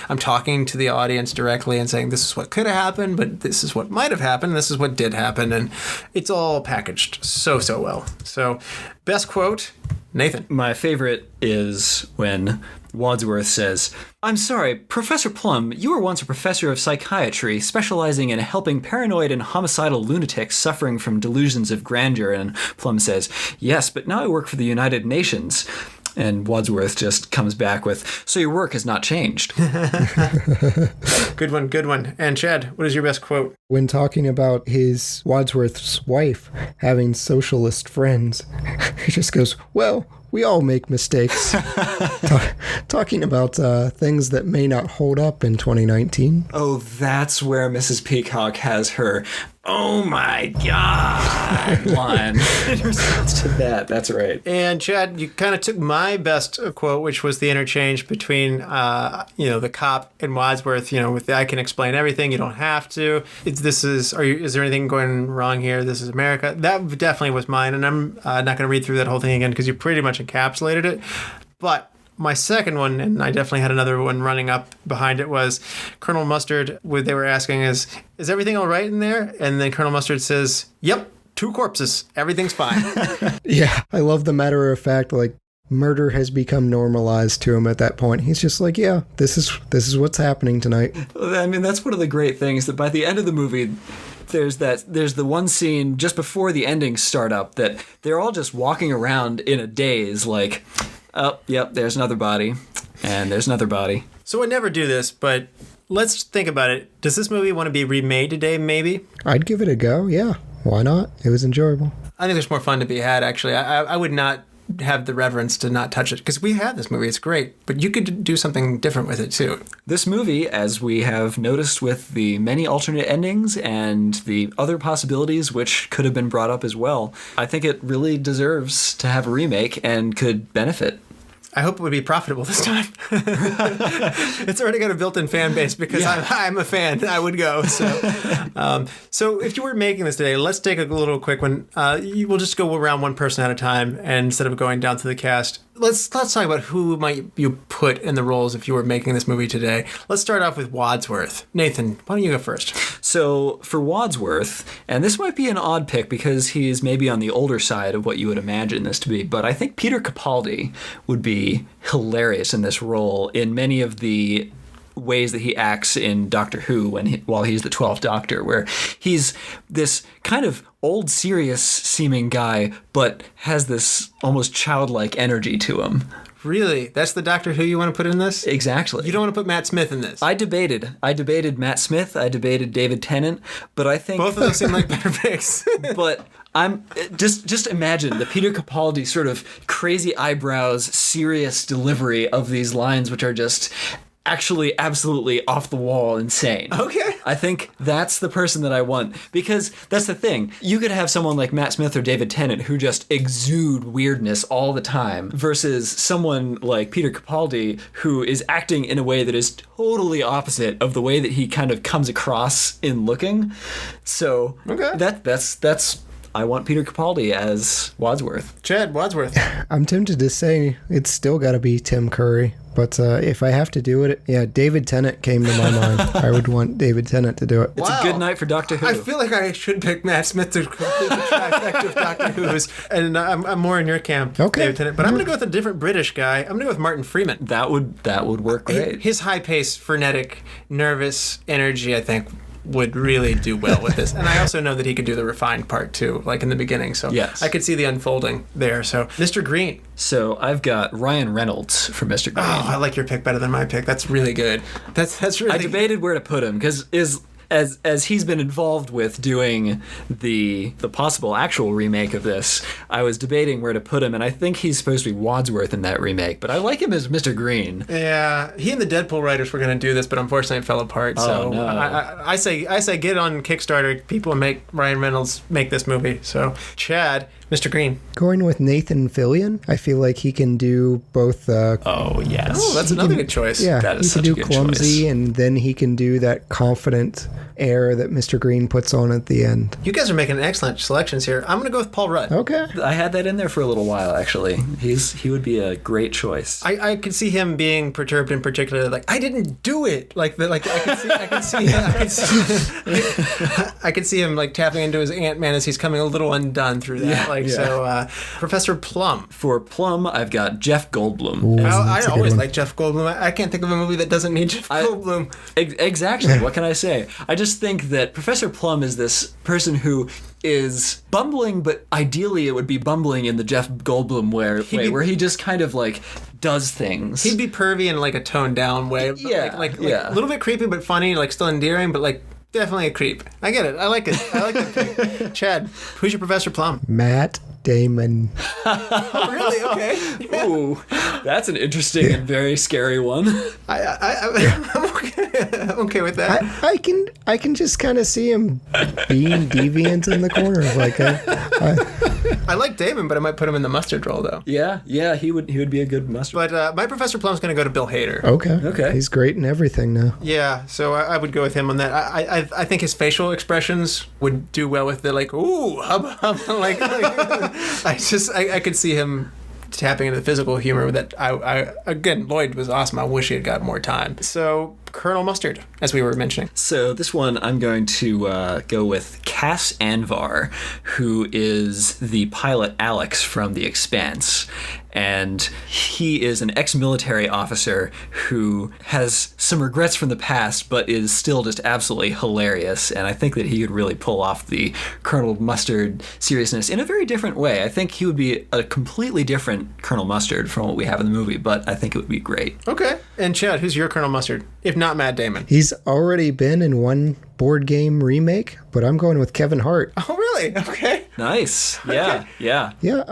I'm talking to the audience directly and saying, this is what could have happened, but this is what might have happened. This is what did happen, and it's all packaged so well. So, best quote, Nathan. My favorite is when Wadsworth says, "I'm sorry, Professor Plum, you were once a professor of psychiatry, specializing in helping paranoid and homicidal lunatics suffering from delusions of grandeur." And Plum says, "Yes, but now I work for the United Nations." And Wadsworth just comes back with, "So your work has not changed." Good one. And Chad, what is your best quote? When talking about Wadsworth's wife having socialist friends, he just goes, "Well, we all make mistakes." Talking about things that may not hold up in 2019. Oh, that's where Mrs. Peacock has her "oh my God" line in response to that. That's right. And Chad, you kind of took my best quote, which was the interchange between, the cop and Wadsworth. With the "I can explain everything, you don't have to." Is there anything going wrong here? This is America. That definitely was mine, and I'm not going to read through that whole thing again because you pretty much encapsulated it. But my second one, and I definitely had another one running up behind it, was Colonel Mustard. They were asking, is everything all right in there? And then Colonel Mustard says, "Yep, 2 corpses. Everything's fine." Yeah, I love the matter of fact, like, murder has become normalized to him at that point. He's just like, yeah, this is what's happening tonight. I mean, that's one of the great things, that by the end of the movie, there's the one scene just before the endings start up that they're all just walking around in a daze, like, "Oh, yep, there's another body, and there's another body." So I never do this, but let's think about it. Does this movie want to be remade today, maybe? I'd give it a go, yeah. Why not? It was enjoyable. I think there's more fun to be had, actually. I would not have the reverence to not touch it, because we have this movie. It's great, but you could do something different with it, too. This movie, as we have noticed with the many alternate endings and the other possibilities which could have been brought up as well, I think it really deserves to have a remake and could benefit. I hope it would be profitable this time. It's already got a built-in fan base because I'm a fan. I would go. So if you were making this today, let's take a little quick one. We'll just go around one person at a time, and instead of going down to the cast, let's talk about who might you put in the roles if you were making this movie today. Let's start off with Wadsworth. Nathan, why don't you go first? So for Wadsworth, and this might be an odd pick because he's maybe on the older side of what you would imagine this to be, but I think Peter Capaldi would be hilarious in this role in many of the ways that he acts in Doctor Who while he's the 12th Doctor, where he's this kind of old, serious seeming guy, but has this almost childlike energy to him. Really? That's the Doctor Who you want to put in this? Exactly. You don't want to put Matt Smith in this? I debated Matt Smith. I debated David Tennant, but I think both of those seem like better picks. But I'm just imagine the Peter Capaldi sort of crazy eyebrows, serious delivery of these lines, which are just actually absolutely off the wall insane. Okay. I think that's the person that I want, because that's the thing. You could have someone like Matt Smith or David Tennant who just exude weirdness all the time versus someone like Peter Capaldi who is acting in a way that is totally opposite of the way that he kind of comes across in looking. So that's I want Peter Capaldi as Wadsworth. Chad, Wadsworth. I'm tempted to say it's still got to be Tim Curry, but if I have to do it, David Tennant came to my mind. I would want David Tennant to do it. It's a good night for Doctor Who. I feel like I should pick Matt Smith to complete the trifecta of Doctor Who's, and I'm more in your camp, okay. David Tennant. But I'm going to go with a different British guy. I'm going to go with Martin Freeman. That would work great. His high-paced, frenetic, nervous energy, I think, would really do well with this. And I also know that he could do the refined part too, like in the beginning. So yes. I could see the unfolding there. So Mr. Green. So I've got Ryan Reynolds for Mr. Green. Oh, I like your pick better than my pick. That's really good. That's really I debated where to put him because as he's been involved with doing the possible actual remake of this, I was debating where to put him, and I think he's supposed to be Wadsworth in that remake, but I like him as Mr. Green. Yeah, he and the Deadpool writers were going to do this, but unfortunately it fell apart. So no. I say get on Kickstarter, people, and make Ryan Reynolds make this movie. So Chad, Mr. Green. Going with Nathan Fillion, I feel like he can do both. Oh, yes. Oh, that's another good choice. Yeah, That is he can such a do good clumsy, choice. and then he can do that confident air that Mr. Green puts on at the end. You guys are making excellent selections here. I'm going to go with Paul Rudd. Okay. I had that in there for a little while, actually. He would be a great choice. I could see him being perturbed in particular, like I didn't do it. I could see him like tapping into his Ant-Man as he's coming a little undone through that. So, Professor Plum. For Plum, I've got Jeff Goldblum. Ooh, I that's a good always one. like Jeff Goldblum. I can't think of a movie that doesn't need Jeff Goldblum. Exactly. What can I say? I just think that Professor Plum is this person who is bumbling, but ideally it would be bumbling in the Jeff Goldblum way, where he just kind of like does things. He'd be pervy in like a toned down way. But like a little bit creepy, but funny, like still endearing, but like definitely a creep. I get it. I like it. I like that pick. Chad, who's your Professor Plum? Matt Damon. Oh, really? Okay. Ooh, that's an interesting and very scary one. I'm okay with that. I can just kind of see him being deviant in the corner. Like, I like Damon, but I might put him in the mustard role though. Yeah, he would be a good mustard. But my Professor Plum's going to go to Bill Hader. Okay. He's great in everything now. Yeah, so I would go with him on that. I think his facial expressions would do well with the like, ooh, hubba, like I could see him tapping into the physical humor that again, Lloyd was awesome. I wish he had got more time. So Colonel Mustard, as we were mentioning. So this one I'm going to go with Cass Anvar, who is the pilot Alex from The Expanse. And he is an ex-military officer who has some regrets from the past, but is still just absolutely hilarious. And I think that he could really pull off the Colonel Mustard seriousness in a very different way. I think he would be a completely different Colonel Mustard from what we have in the movie, but I think it would be great. Okay. And Chad, who's your Colonel Mustard? If not Matt Damon. He's already been in one board game remake, but I'm going with Kevin Hart. Oh, really? Okay. Nice. Yeah. Yeah,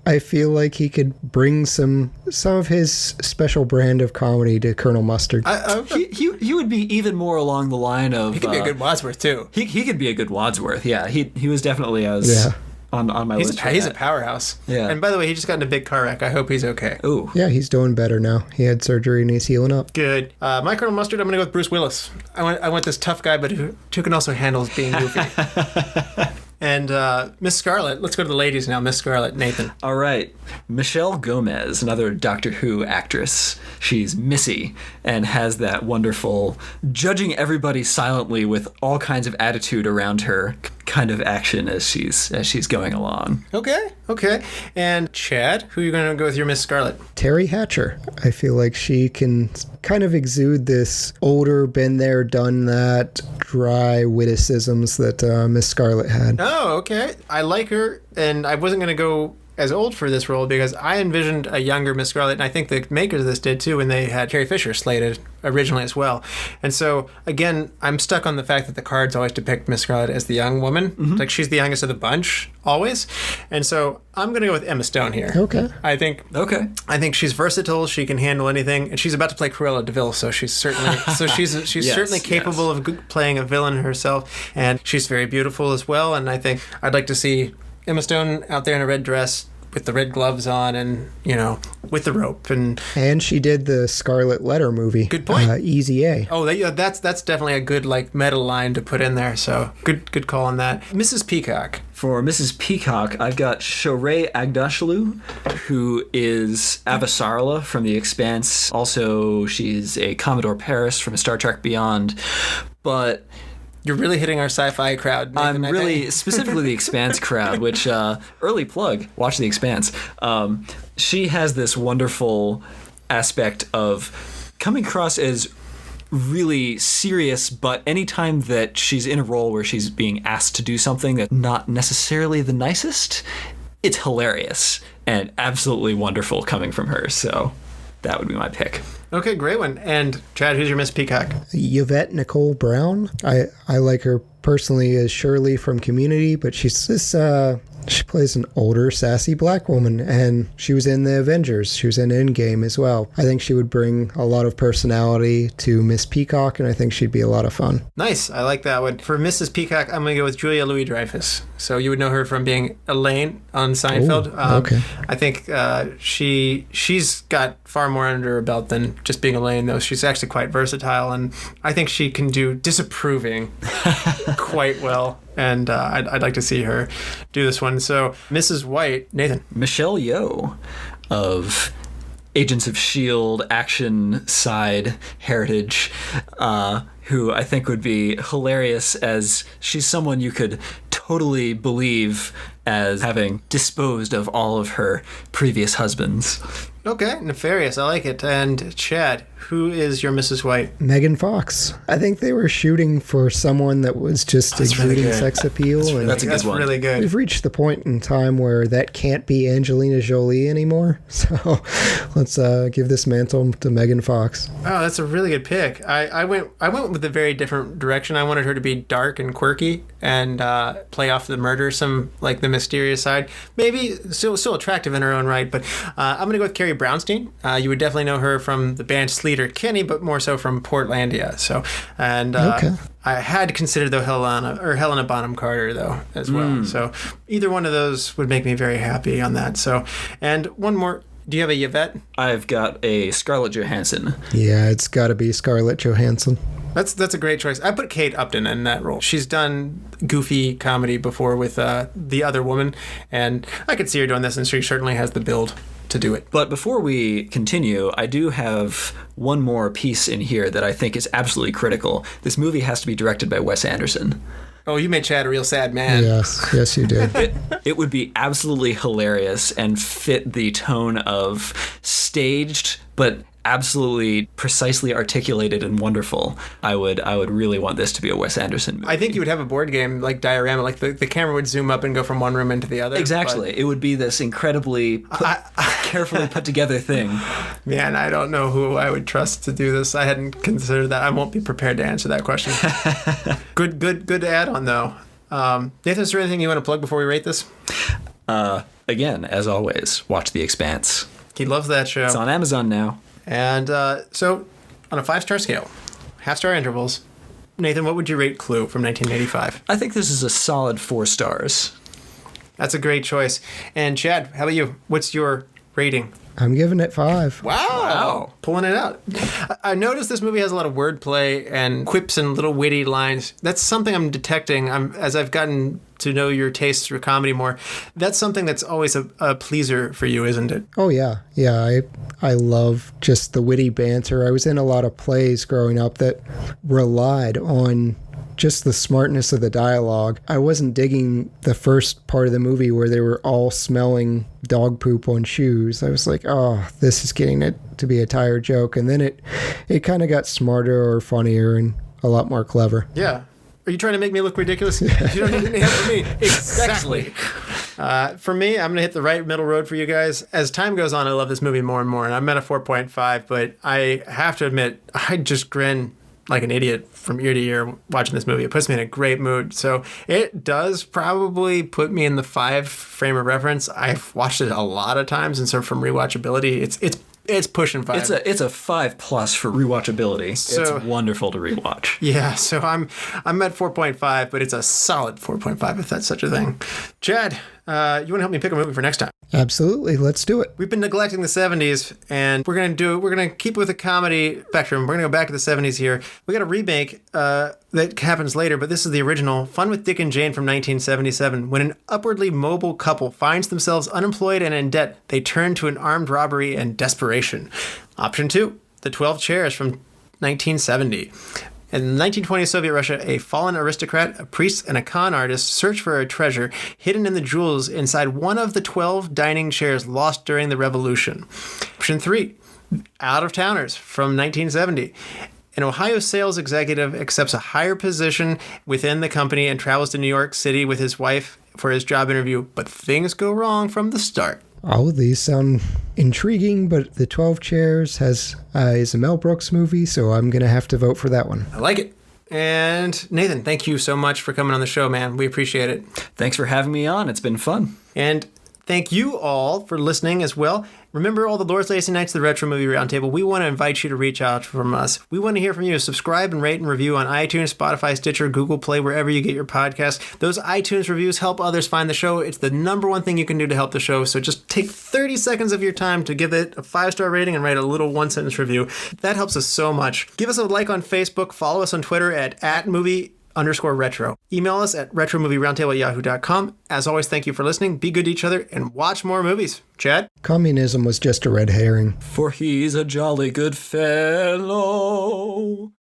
I feel like he could bring some of his special brand of comedy to Colonel Mustard. He would be even more along the line of... He could be a good Wadsworth, too. He could be a good Wadsworth, yeah. He was definitely on my list. He's a powerhouse. Yeah. And by the way, he just got in a big car wreck. I hope he's okay. Ooh. Yeah, he's doing better now. He had surgery and he's healing up. Good. My Colonel Mustard, I'm going to go with Bruce Willis. I want this tough guy, but who can also handle being goofy. And Miss Scarlet, let's go to the ladies now. Miss Scarlet, Nathan. All right. Michelle Gomez, another Doctor Who actress. She's Missy and has that wonderful judging everybody silently with all kinds of attitude around her kind of action as she's going along. Okay. And Chad, who are you going to go with your Miss Scarlet? Terry Hatcher. I feel like she can kind of exude this older, been there, done that, dry witticisms that Miss Scarlet had. Oh, okay. I like her, and I wasn't going to go as old for this role because I envisioned a younger Miss Scarlet, and I think the makers of this did too when they had Carrie Fisher slated originally as well. And so, again, I'm stuck on the fact that the cards always depict Miss Scarlet as the young woman. Mm-hmm. Like, she's the youngest of the bunch, always. And so, I'm going to go with Emma Stone here. Okay. I think she's versatile. She can handle anything, and she's about to play Cruella de Vil, so she's certainly she's certainly capable of playing a villain herself, and she's very beautiful as well. And I think I'd like to see Emma Stone out there in a red dress with the red gloves on and, with the rope. And she did the Scarlet Letter movie. Good point. Easy A. Oh, that's definitely a good, meta line to put in there. So good call on that. Mrs. Peacock. For Mrs. Peacock, I've got Shohreh Aghdashloo, who is Avasarala from The Expanse. Also, she's a Commodore Paris from Star Trek Beyond. But... You're really hitting our sci-fi crowd, Nathan, I'm really, specifically the Expanse crowd, which, early plug, watch The Expanse. She has this wonderful aspect of coming across as really serious, but anytime that she's in a role where she's being asked to do something that's not necessarily the nicest, it's hilarious and absolutely wonderful coming from her, so... that would be my pick. Okay, great one. And Chad, who's your Miss Peacock? Yvette Nicole Brown. I like her personally as Shirley from Community, but she's this she plays an older, sassy black woman, and she was in the Avengers. She was in Endgame as well. I think she would bring a lot of personality to Miss Peacock, and I think she'd be a lot of fun. Nice. I like that one. For Mrs. Peacock, I'm going to go with Julia Louis-Dreyfus. So you would know her from being Elaine on Seinfeld. Ooh, okay. I think she's got far more under her belt than just being Elaine, though. She's actually quite versatile, and I think she can do disapproving quite well. And I'd like to see her do this one. So, Mrs. White, Nathan. Michelle Yeoh of Agents of S.H.I.E.L.D. action side heritage, who I think would be hilarious, as she's someone you could totally believe as having disposed of all of her previous husbands. Okay, nefarious. I like it. And Chad, who is your Mrs. White? Megan Fox. I think they were shooting for someone that was just exuding sex appeal. That's a good one. Really good. We've reached the point in time where that can't be Angelina Jolie anymore. So let's give this mantle to Megan Fox. Oh, that's a really good pick. I went with a very different direction. I wanted her to be dark and quirky and play off the murder, some like the mysterious side. Maybe still attractive in her own right, but I'm going to go with Carrie Brownstein. You would definitely know her from the band Sleater Kinney, but more so from Portlandia. So, and okay. I had considered though Helena Bonham Carter though as well. So either one of those would make me very happy on that. So, and one more. Do you have a Yvette? I've got a Scarlett Johansson. Yeah, it's got to be Scarlett Johansson. That's a great choice. I put Kate Upton in that role. She's done goofy comedy before with The Other Woman, and I could see her doing this, and she certainly has the build to do it. But before we continue, I do have one more piece in here that I think is absolutely critical. This movie has to be directed by Wes Anderson. Oh, you made Chad a real sad man. Yes, you did. It would be absolutely hilarious and fit the tone of staged, but absolutely precisely articulated and wonderful. I would really want this to be a Wes Anderson movie. I think you would have a board game like diorama, like the camera would zoom up and go from one room into the other. Exactly. It would be this incredibly carefully put together thing. Man, I don't know who I would trust to do this. I hadn't considered that. I won't be prepared to answer that question. Good add on though. Nathan, is there anything you want to plug before we rate this? Again, as always, watch The Expanse. He loves that show. It's on Amazon now. And so, on a 5-star scale, half-star intervals, Nathan, what would you rate Clue from 1985? I think this is a solid 4 stars. That's a great choice. And Chad, how about you? What's your rating? I'm giving it 5. Wow. Pulling it out. I noticed this movie has a lot of wordplay and quips and little witty lines. That's something I'm detecting as I've gotten to know your tastes for comedy more. That's something that's always a pleaser for you, isn't it? Oh, yeah. Yeah, I love just the witty banter. I was in a lot of plays growing up that relied on just the smartness of the dialogue. I wasn't digging the first part of the movie where they were all smelling dog poop on shoes. I was like, oh, this is getting it to be a tired joke. And then it kind of got smarter or funnier and a lot more clever. Yeah. Are you trying to make me look ridiculous? You don't need any help from me. Exactly. For me, I'm going to hit the right middle road for you guys. As time goes on, I love this movie more and more. And I'm at a 4.5, but I have to admit, I just grin like an idiot from ear to ear watching this movie. It puts me in a great mood. So it does probably put me in the 5 frame of reference. I've watched it a lot of times, and so from rewatchability, it's pushing 5. It's a 5+ for rewatchability. So, it's wonderful to rewatch. Yeah, so I'm at 4.5, but it's a solid 4.5 if that's such a thing. Chad, you want to help me pick a movie for next time? Absolutely. Let's do it. We've been neglecting the 70s, and we're gonna keep with the comedy spectrum. We're gonna go back to the 70s here. We got a remake that happens later, but this is the original Fun with Dick and Jane from 1977. When an upwardly mobile couple finds themselves unemployed and in debt, they turn to an armed robbery and desperation. Option 2, The 12 Chairs from 1970. In 1920 Soviet Russia, a fallen aristocrat, a priest, and a con artist search for a treasure hidden in the jewels inside one of the 12 dining chairs lost during the revolution. Option 3, Out of Towners from 1970. An Ohio sales executive accepts a higher position within the company and travels to New York City with his wife for his job interview, but things go wrong from the start. All of these sound intriguing, but The 12 Chairs is a Mel Brooks movie, so I'm going to have to vote for that one. I like it. And Nathan, thank you so much for coming on the show, man. We appreciate it. Thanks for having me on. It's been fun. And thank you all for listening as well. Remember all the Lord's Lazy Nights, the Retro Movie Roundtable. We want to invite you to reach out from us. We want to hear from you. Subscribe and rate and review on iTunes, Spotify, Stitcher, Google Play, wherever you get your podcasts. Those iTunes reviews help others find the show. It's the number one thing you can do to help the show. So just take 30 seconds of your time to give it a 5-star rating and write a little 1-sentence review. That helps us so much. Give us a like on Facebook. Follow us on Twitter at @movie_retro. Email us at retromovieroundtable@yahoo.com. As always, thank you for listening. Be good to each other and watch more movies. Chad? Communism was just a red herring. For he's a jolly good fellow.